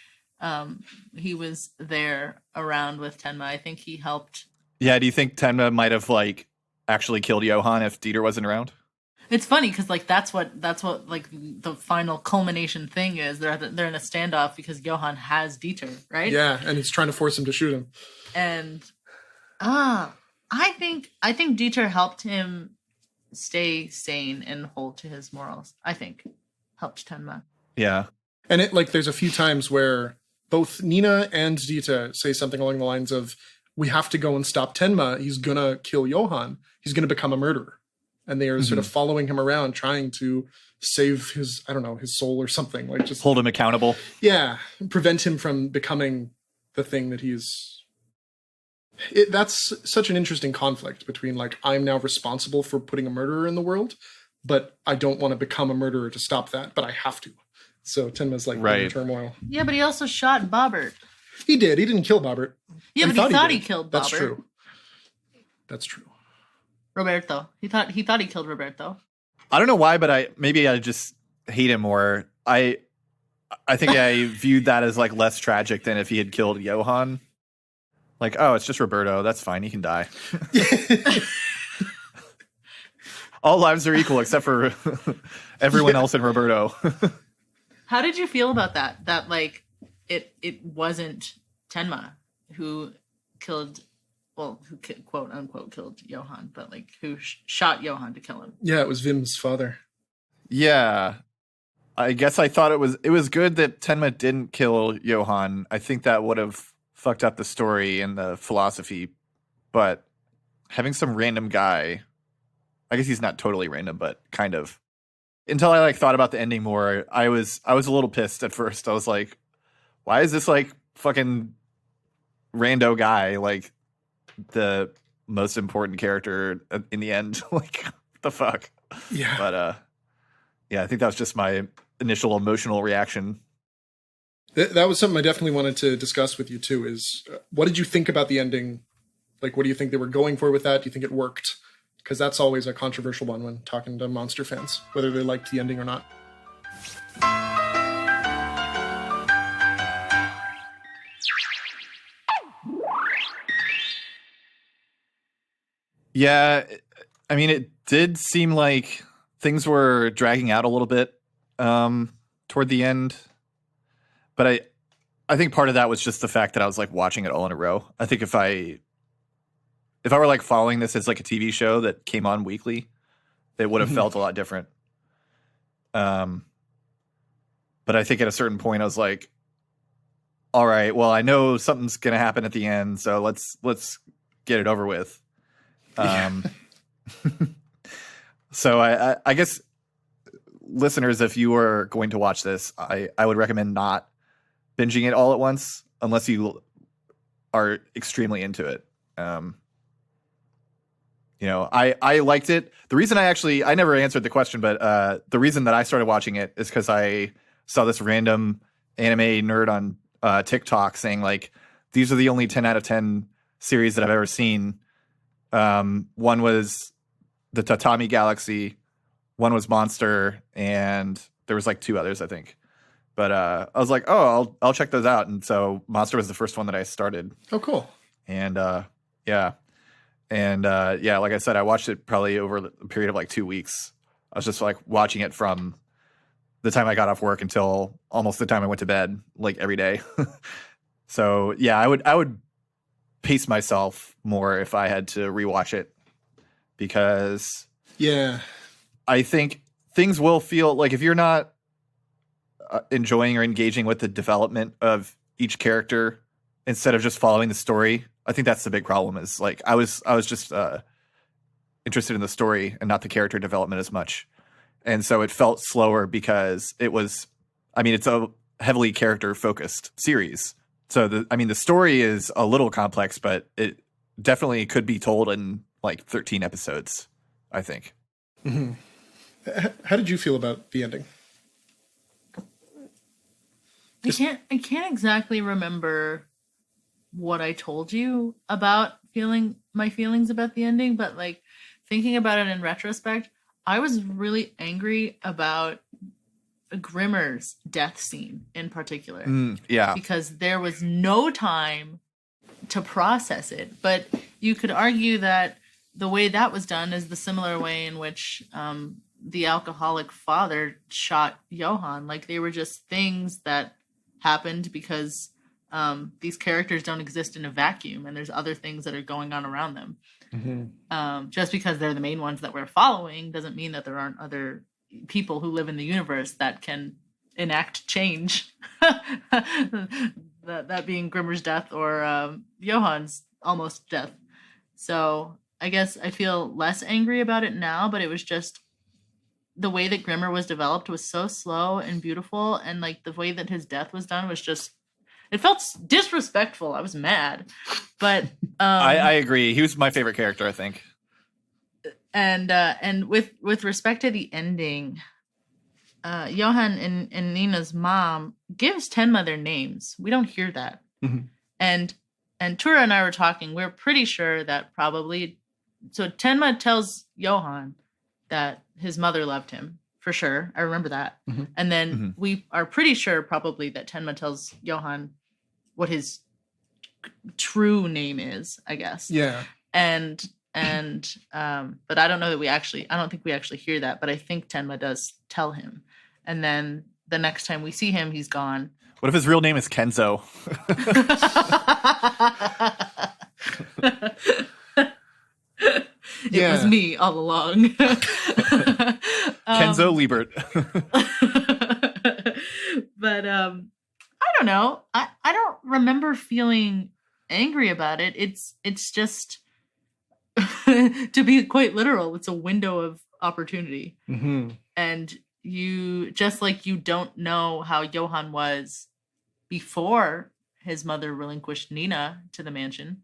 Speaker 3: was there around with Tenma. I think he helped.
Speaker 1: Yeah, do you think Tenma might have like actually killed Johan if Dieter wasn't around?
Speaker 3: It's funny because like that's what like the final culmination thing is. They're in a standoff because Johan has Dieter, right?
Speaker 2: Yeah, and he's trying to force him to shoot him.
Speaker 3: And I think Dieter helped him stay sane and hold to his morals. I think helped Tenma.
Speaker 1: Yeah.
Speaker 2: And it like there's a few times where both Nina and Dita say something along the lines of, "We have to go and stop Tenma. He's gonna kill Johan. He's gonna become a murderer." And they are sort of following him around, trying to save his, I don't know, his soul or something. Like just
Speaker 1: Hold him accountable.
Speaker 2: Yeah, prevent him from becoming the thing that he's. That's such an interesting conflict between like, I'm now responsible for putting a murderer in the world, but I don't want to become a murderer to stop that, but I have to. So Tenma's like in turmoil.
Speaker 3: Yeah, but he also shot Bobbert.
Speaker 2: He did. He didn't kill Bobbert.
Speaker 3: Yeah, but he thought he killed Bobbert.
Speaker 2: That's true. That's true.
Speaker 3: Roberto. He thought he killed Roberto.
Speaker 1: I don't know why, but I just hate him more. I think I viewed that as like less tragic than if he had killed Johan. Like, oh, it's just Roberto. That's fine. He can die. All lives are equal except for everyone else in Roberto.
Speaker 3: How did you feel about that? That like it wasn't Tenma who killed, well, who quote unquote killed Johan, but like who shot Johan to kill him.
Speaker 2: Yeah, it was Vim's father.
Speaker 1: Yeah. I guess I thought it was good that Tenma didn't kill Johan. I think that would have fucked up the story and the philosophy, but having some random guy, I guess he's not totally random, but kind of. Until I like thought about the ending more, I was a little pissed at first. I was like, why is this like fucking rando guy like the most important character in the end? Like, what the fuck?
Speaker 2: Yeah.
Speaker 1: But yeah, I think that was just my initial emotional reaction.
Speaker 2: That was something I definitely wanted to discuss with you too, is what did you think about the ending? Like, what do you think they were going for with that? Do you think it worked? Because that's always a controversial one when talking to Monster fans, whether they liked the ending or not.
Speaker 1: Yeah, I mean, it did seem like things were dragging out a little bit toward the end. But I think part of that was just the fact that I was like watching it all in a row. I think if I were like following this as like a TV show that came on weekly, it would have felt a lot different. But I think at a certain point I was like, all right, well, I know something's going to happen at the end, so let's get it over with. So I guess listeners, if you are going to watch this, I would recommend not binging it all at once unless you are extremely into it. You know, I liked it. The reason I never answered the question, but the reason that I started watching it is because I saw this random anime nerd on TikTok saying like, these are the only 10 out of 10 series that I've ever seen. One was the Tatami Galaxy, one was Monster, and there was like two others, I think. But I was like, oh, I'll check those out. And so Monster was the first one that I started.
Speaker 2: Oh, cool.
Speaker 1: And yeah. And yeah, like I said, I watched it probably over a period of like 2 weeks. I was just like watching it from the time I got off work until almost the time I went to bed, like every day. So yeah, I would pace myself more if I had to rewatch it, because
Speaker 2: yeah,
Speaker 1: I think things will feel like if you're not enjoying or engaging with the development of each character instead of just following the story, I think that's the big problem. Is like I was just interested in the story and not the character development as much, and so it felt slower because it was. I mean, it's a heavily character focused series, so the story is a little complex, but it definitely could be told in like 13 episodes, I think.
Speaker 2: Mm-hmm. How did you feel about the ending?
Speaker 3: I can't exactly remember what I told you about my feelings about the ending, but like thinking about it in retrospect, I was really angry about Grimmer's death scene in particular.
Speaker 1: Yeah.
Speaker 3: Because there was no time to process it. But you could argue that the way that was done is the similar way in which the alcoholic father shot Johann. Like they were just things that happened because these characters don't exist in a vacuum and there's other things that are going on around them.
Speaker 2: Mm-hmm.
Speaker 3: Just because they're the main ones that we're following doesn't mean that there aren't other people who live in the universe that can enact change. that being Grimmer's death or Johann's almost death. So I guess I feel less angry about it now, but it was just the way that Grimmer was developed was so slow and beautiful, and like the way that his death was done was just, it felt disrespectful. I was mad, but
Speaker 1: I agree. He was my favorite character, I think.
Speaker 3: And with respect to the ending, Johann and Nina's mom gives Tenma their names. We don't hear that.
Speaker 2: Mm-hmm.
Speaker 3: And Tura and I were talking. We're pretty sure that probably. So Tenma tells Johann that his mother loved him for sure. I remember that.
Speaker 2: Mm-hmm.
Speaker 3: And then we are pretty sure probably that Tenma tells Johann what his true name is, I guess.
Speaker 2: Yeah.
Speaker 3: And but I don't know that I don't think we actually hear that, but I think Tenma does tell him. And then the next time we see him, he's gone.
Speaker 1: What if his real name is Kenzo?
Speaker 3: It was me all along.
Speaker 1: Kenzo Liebert.
Speaker 3: But I don't know. I don't remember feeling angry about it. It's just to be quite literal, it's a window of opportunity.
Speaker 2: Mm-hmm.
Speaker 3: And you just like you don't know how Johann was before his mother relinquished Nina to the mansion.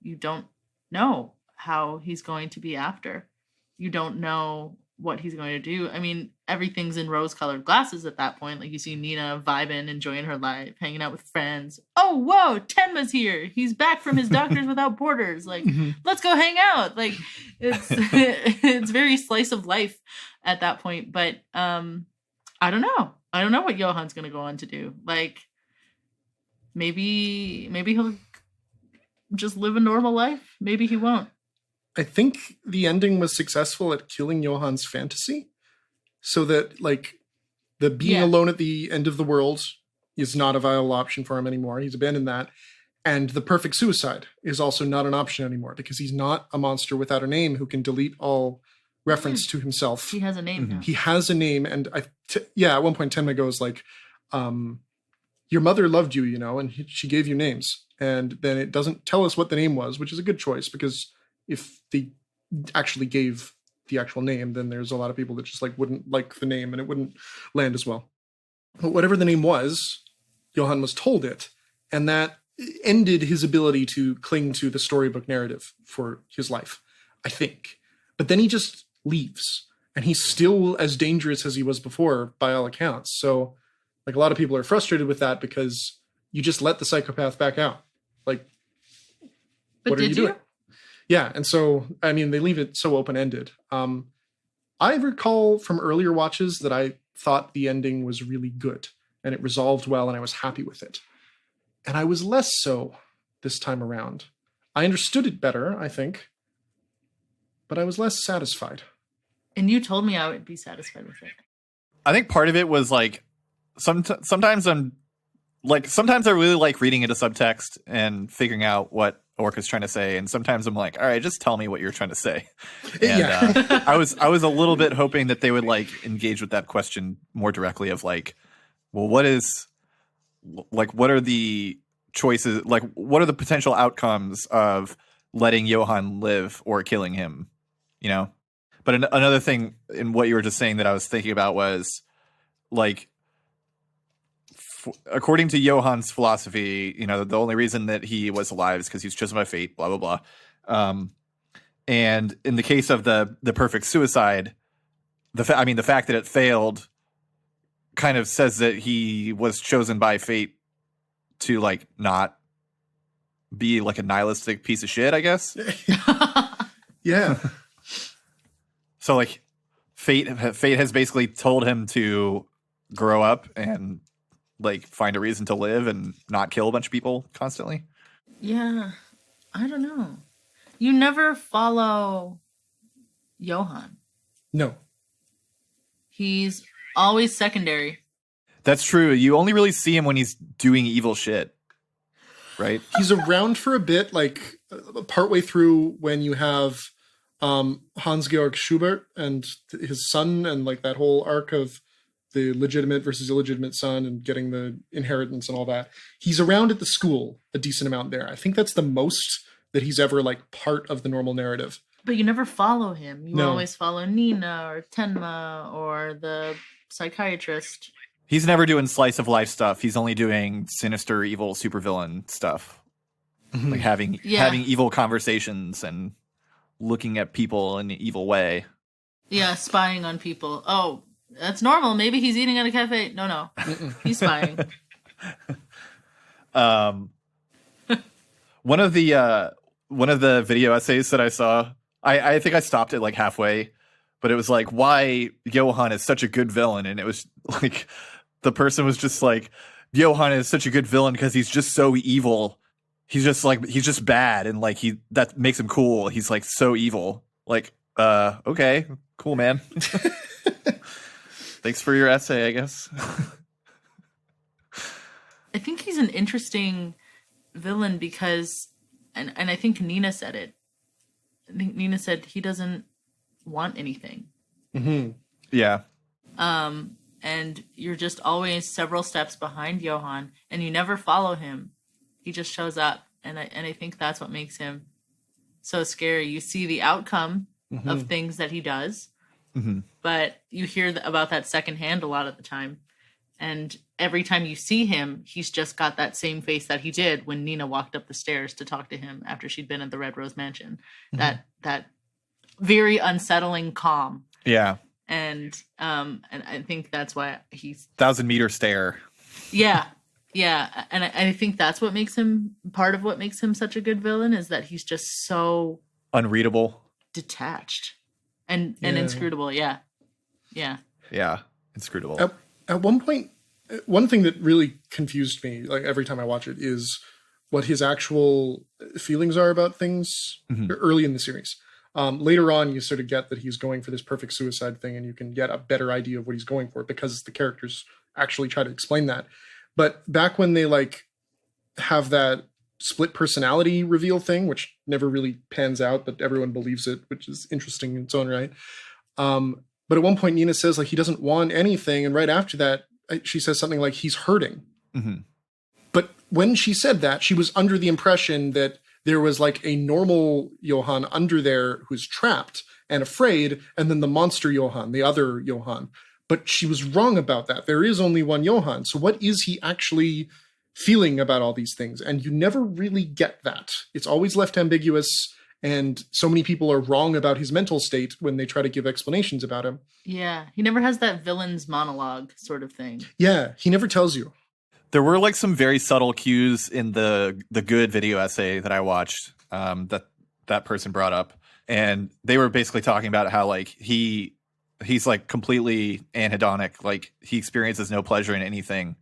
Speaker 3: You don't know how he's going to be after. You don't know what he's going to do. I mean, everything's in rose-colored glasses at that point. Like you see Nina vibing, enjoying her life, hanging out with friends. Oh, whoa, Tenma's here. He's back from his Doctors Without Borders. Like, let's go hang out. Like, it's it's very slice of life at that point. But I don't know. I don't know what Johann's going to go on to do. Like, maybe he'll just live a normal life. Maybe he won't.
Speaker 2: I think the ending was successful at killing Johann's fantasy, so that like the being alone at the end of the world is not a viable option for him anymore. He's abandoned that. And the perfect suicide is also not an option anymore because he's not a monster without a name who can delete all reference to himself.
Speaker 3: He has a name now.
Speaker 2: He has a name. And at one point Tenma goes like, your mother loved you, you know, and she gave you names. And then it doesn't tell us what the name was, which is a good choice because if they actually gave the actual name, then there's a lot of people that just like wouldn't like the name and it wouldn't land as well. But whatever the name was, Johann was told it, and that ended his ability to cling to the storybook narrative for his life, I think. But then he just leaves, and he's still as dangerous as he was before by all accounts. So like a lot of people are frustrated with that because you just let the psychopath back out. Like,
Speaker 3: but
Speaker 2: what are you doing? Yeah, and so, I mean, they leave it so open-ended. I recall from earlier watches that I thought the ending was really good, and it resolved well, and I was happy with it. And I was less so this time around. I understood it better, I think, but I was less satisfied.
Speaker 3: And you told me I would be satisfied with it.
Speaker 1: I think part of it was, like, sometimes I really like reading into subtext and figuring out what Orca's trying to say, and sometimes I'm like, all right, just tell me what you're trying to say. And I was a little bit hoping that they would like engage with that question more directly of like, well, what are the choices, like what are the potential outcomes of letting Johann live or killing him, you know? But another thing in what you were just saying that I was thinking about was like, according to Johann's philosophy, you know, the only reason that he was alive is because he was chosen by fate, blah, blah, blah. And in the case of the perfect suicide, the fact that it failed kind of says that he was chosen by fate to like not be like a nihilistic piece of shit, I guess.
Speaker 2: Yeah.
Speaker 1: So like fate has basically told him to grow up and like find a reason to live and not kill a bunch of people constantly.
Speaker 3: Yeah. I don't know. You never follow Johan.
Speaker 2: No.
Speaker 3: He's always secondary.
Speaker 1: That's true. You only really see him when he's doing evil shit, right?
Speaker 2: He's around for a bit, like partway through when you have Hans-Georg Schubert and his son, and like that whole arc of the legitimate versus illegitimate son and getting the inheritance and all that. He's around at the school a decent amount there. I think that's the most that he's ever like part of the normal narrative.
Speaker 3: But you never follow him. You
Speaker 2: No.
Speaker 3: always follow Nina or Tenma or the psychiatrist.
Speaker 1: He's never doing slice of life stuff. He's only doing sinister, evil supervillain stuff. Like having evil conversations and looking at people in an evil way.
Speaker 3: Yeah, spying on people. Oh, that's normal. Maybe he's eating at a cafe. No. He's spying.
Speaker 1: One of the video essays that I saw, I think I stopped it like halfway, but it was like, why Johan is such a good villain, and it was like the person was just like, Johan is such a good villain because he's just so evil. He's just bad, and like that makes him cool. He's like so evil. Like, okay, cool, man. Thanks for your essay, I guess.
Speaker 3: I think he's an interesting villain because, and I think Nina said it. I think Nina said he doesn't want anything.
Speaker 2: Mm-hmm.
Speaker 1: Yeah.
Speaker 3: And you're just always several steps behind Johan, and you never follow him. He just shows up, and I think that's what makes him so scary. You see the outcome of things that he does, but you hear about that secondhand a lot of the time. And every time you see him, he's just got that same face that he did when Nina walked up the stairs to talk to him after she'd been at the Red Rose Mansion. That very unsettling calm.
Speaker 1: Yeah.
Speaker 3: And I think that's why he's
Speaker 1: 1,000-meter stare.
Speaker 3: Yeah. And I think that's what makes him, part of what makes him such a good villain is that he's just so
Speaker 1: unreadable,
Speaker 3: detached, and inscrutable. Yeah.
Speaker 1: Inscrutable.
Speaker 2: At one point, one thing that really confused me, like every time I watch it, is what his actual feelings are about things early in the series. Later on, you sort of get that he's going for this perfect suicide thing, and you can get a better idea of what he's going for because the characters actually try to explain that. But back when they like have that split personality reveal thing, which never really pans out, but everyone believes it, which is interesting in its own right. But at one point, Nina says like he doesn't want anything, and right after that, she says something like he's hurting. But when she said that, she was under the impression that there was like a normal Johan under there who's trapped and afraid, and then the monster Johan, the other Johan. But she was wrong about that. There is only one Johan. So what is he actually feeling about all these things? And you never really get that. It's always left ambiguous, and so many people are wrong about his mental state when they try to give explanations about him.
Speaker 3: Yeah, he never has that villain's monologue sort of thing.
Speaker 2: Yeah, he never tells you.
Speaker 1: There were like some very subtle cues in the good video essay that I watched that person brought up, and they were basically talking about how like he's like completely anhedonic, like he experiences no pleasure in anything,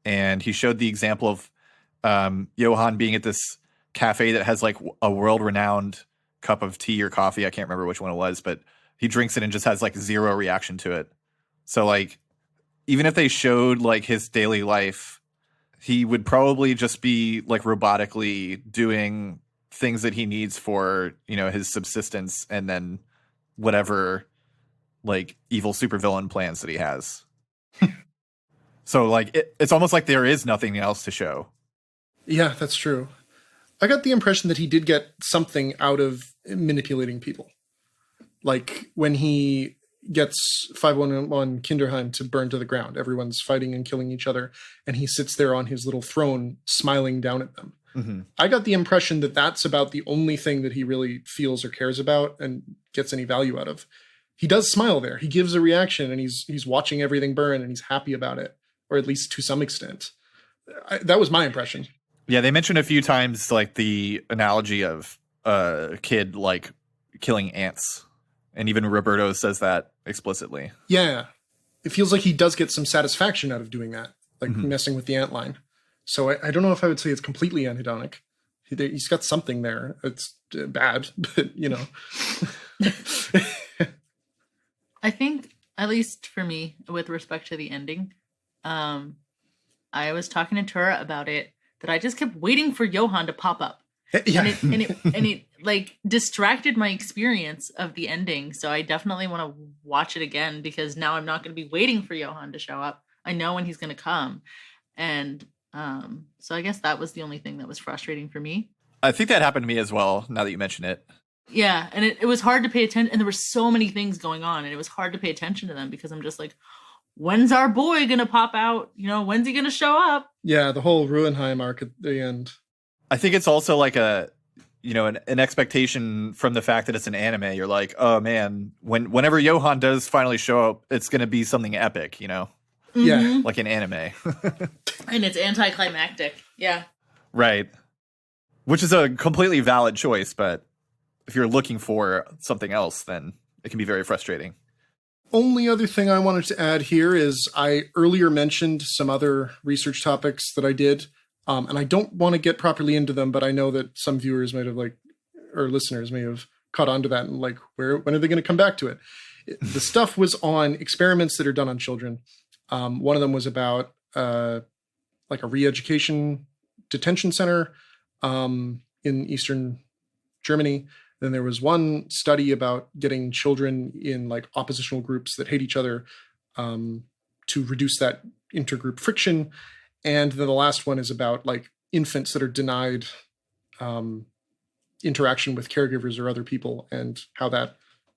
Speaker 1: and he showed the example of Johan being at this cafe that has like a world-renowned cup of tea or coffee. I can't remember which one it was, but he drinks it and just has like zero reaction to it. So like even if they showed like his daily life, he would probably just be like robotically doing things that he needs for, you know, his subsistence, and then whatever like evil supervillain plans that he has. So like it's almost like there is nothing else to show.
Speaker 2: Yeah, that's true. I got the impression that he did get something out of manipulating people. Like when he gets 511 Kinderheim to burn to the ground. Everyone's fighting and killing each other, and he sits there on his little throne smiling down at them. I got the impression that that's about the only thing that he really feels or cares about and gets any value out of. he does smile there. He gives a reaction, and he's watching everything burn, and he's happy about it, or at least to some extent. That was my impression.
Speaker 1: Yeah, they mentioned a few times like the analogy of a kid like killing ants, and even Roberto says that explicitly.
Speaker 2: Yeah, it feels like he does get some satisfaction out of doing that, like messing with the ant line. So I don't know if I would say it's completely anhedonic. He's got something there. It's bad, but you know.
Speaker 3: I think, at least for me, with respect to the ending, I was talking to Tura about it, that I just kept waiting for Johan to pop up.
Speaker 2: Yeah.
Speaker 3: And it like distracted my experience of the ending. So I definitely want to watch it again, because now I'm not going to be waiting for Johan to show up. I know when he's going to come. And so I guess that was the only thing that was frustrating for me.
Speaker 1: I think that happened to me as well, now that you mention it.
Speaker 3: Yeah, and it was hard to pay attention, and there were so many things going on, and it was hard to pay attention to them, because I'm just like, when's our boy gonna pop out? You know, when's he gonna show up?
Speaker 2: Yeah, the whole Ruhenheim arc at the end.
Speaker 1: I think it's also like an expectation from the fact that it's an anime. You're like, oh man, whenever Johan does finally show up, it's gonna be something epic, you know?
Speaker 2: Yeah.
Speaker 1: Like an anime.
Speaker 3: And it's anticlimactic. Yeah.
Speaker 1: Right. Which is a completely valid choice, but if you're looking for something else, then it can be very frustrating.
Speaker 2: Only other thing I wanted to add here is I earlier mentioned some other research topics that I did, and I don't want to get properly into them, but I know that some viewers might have or listeners may have caught on to that and like, when are they going to come back to it? The stuff was on experiments that are done on children. One of them was about like a re-education detention center in Eastern Germany. Then there was one study about getting children in like oppositional groups that hate each other to reduce that intergroup friction. And then the last one is about like infants that are denied interaction with caregivers or other people, and how that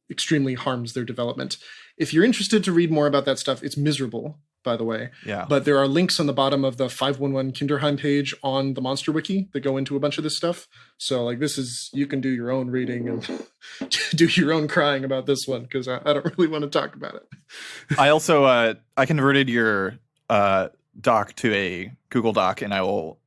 Speaker 2: extremely harms their development. If you're interested to read more about that stuff, it's miserable, by the way.
Speaker 1: Yeah.
Speaker 2: But there are links on the bottom of the 511 Kinderheim page on the Monster Wiki that go into a bunch of this stuff. So like you can do your own reading and do your own crying about this one, because I don't really want to talk about it.
Speaker 1: I also, I converted your doc to a Google Doc, and I will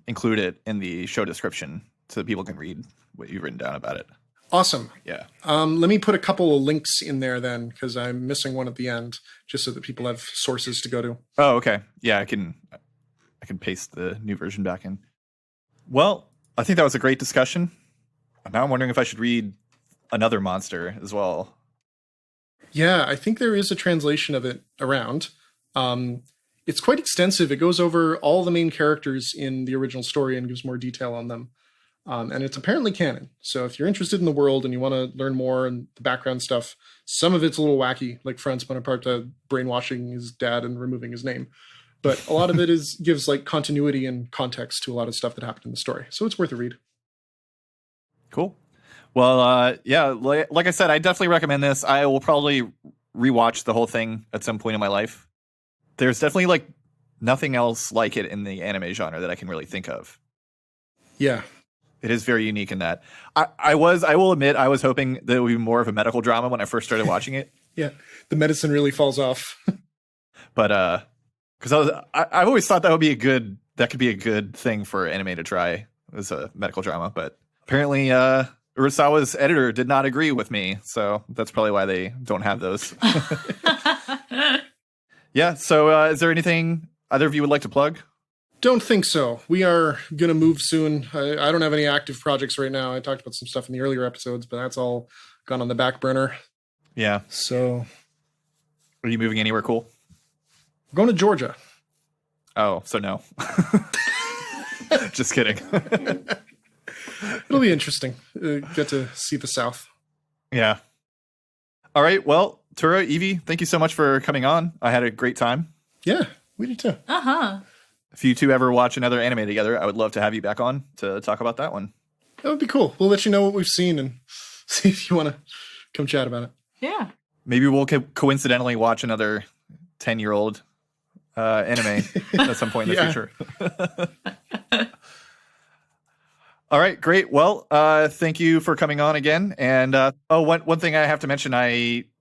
Speaker 1: include it in the show description so that people can read what you've written down about it.
Speaker 2: Awesome.
Speaker 1: Yeah.
Speaker 2: Let me put a couple of links in there then, because I'm missing one at the end, just so that people have sources to go to.
Speaker 1: Oh, okay. Yeah, I can paste the new version back in. Well, I think that was a great discussion. Now I'm wondering if I should read another monster as well.
Speaker 2: Yeah, I think there is a translation of it around. It's quite extensive. It goes over all the main characters in the original story and gives more detail on them. And it's apparently canon. So if you're interested in the world and you want to learn more and the background stuff, some of it's a little wacky, like Franz Bonaparte brainwashing his dad and removing his name. But a lot of it gives like continuity and context to a lot of stuff that happened in the story. So it's worth a read.
Speaker 1: Cool. Well, yeah, like I said, I definitely recommend this. I will probably rewatch the whole thing at some point in my life. There's definitely like nothing else like it in the anime genre that I can really think of.
Speaker 2: Yeah.
Speaker 1: It is very unique in that. I will admit, I was hoping that it would be more of a medical drama when I first started watching it.
Speaker 2: Yeah. The medicine really falls off.
Speaker 1: But, because I've always thought that could be a good thing for anime to try as a medical drama. But apparently, Urasawa's editor did not agree with me. So that's probably why they don't have those. Yeah. So is there anything either of you would like to plug?
Speaker 2: Don't think so. We are going to move soon. I don't have any active projects right now. I talked about some stuff in the earlier episodes, but that's all gone on the back burner.
Speaker 1: Yeah.
Speaker 2: So.
Speaker 1: Are you moving anywhere cool?
Speaker 2: We're going to Georgia.
Speaker 1: Oh, so no. Just kidding.
Speaker 2: It'll be interesting. Get to see the South.
Speaker 1: Yeah. All right. Well, Tura, Evie, thank you so much for coming on. I had a great time.
Speaker 2: Yeah, we did too.
Speaker 3: Uh-huh.
Speaker 1: If you two ever watch another anime together, I would love to have you back on to talk about that one.
Speaker 2: That would be cool. We'll let you know what we've seen and see if you want to come chat about it.
Speaker 3: Yeah.
Speaker 1: Maybe we'll coincidentally watch another 10-year-old anime at some point in the future. All right, great. Well, thank you for coming on again. And one thing I have to mention,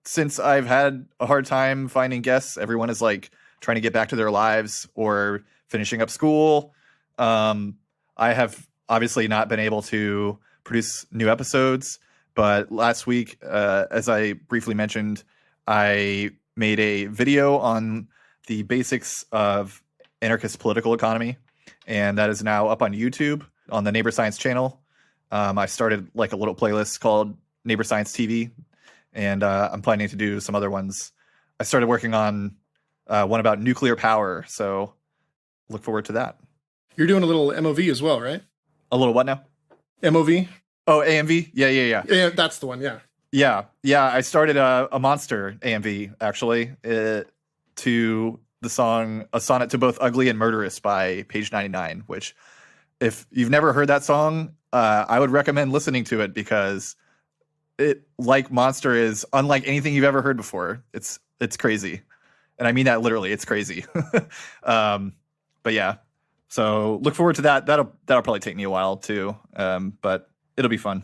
Speaker 1: since I've had a hard time finding guests, everyone is like trying to get back to their lives or finishing up school. I have obviously not been able to produce new episodes, but last week, as I briefly mentioned, I made a video on the basics of anarchist political economy, and that is now up on YouTube on the Neighbor Science channel. I started like a little playlist called Neighbor Science TV, and I'm planning to do some other ones. I started working on one about nuclear power, so look forward to that.
Speaker 2: You're doing a little MOV as well, right?
Speaker 1: A little what now?
Speaker 2: MOV?
Speaker 1: Oh, AMV? Yeah.
Speaker 2: Yeah, that's the one, yeah.
Speaker 1: Yeah. I started a monster AMV, actually, to the song A Sonnet to Both Ugly and Murderous by Page 99, which, if you've never heard that song, I would recommend listening to it because it, like Monster, is unlike anything you've ever heard before. It's crazy. And I mean that literally. It's crazy. But yeah. So look forward to that. That'll probably take me a while too. But it'll be fun.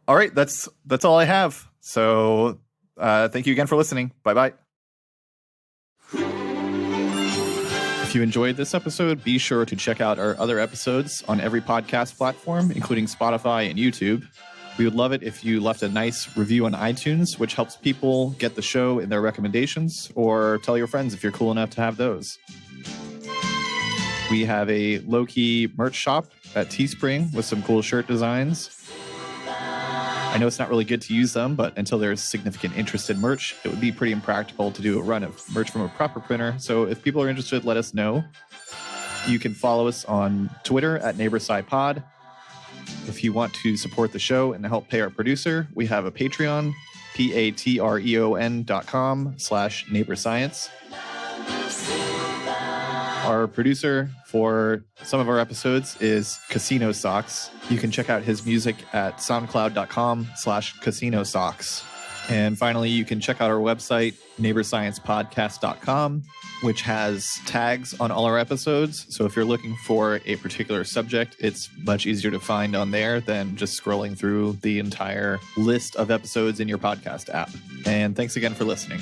Speaker 1: All right, that's all I have. So thank you again for listening. Bye-bye. If you enjoyed this episode, be sure to check out our other episodes on every podcast platform, including Spotify and YouTube. We would love it if you left a nice review on iTunes, which helps people get the show in their recommendations, or tell your friends if you're cool enough to have those. We have a low-key merch shop at Teespring with some cool shirt designs. I know it's not really good to use them, but until there's significant interest in merch, it would be pretty impractical to do a run of merch from a proper printer. So if people are interested, let us know. You can follow us on Twitter at NeighborSciPod. If you want to support the show and help pay our producer, we have a Patreon, patreon.com/NeighborScience. Our producer for some of our episodes is Casino Socks. You can check out his music at soundcloud.com/CasinoSocks. And finally, you can check out our website, neighborsciencepodcast.com, which has tags on all our episodes. So if you're looking for a particular subject, it's much easier to find on there than just scrolling through the entire list of episodes in your podcast app. And thanks again for listening.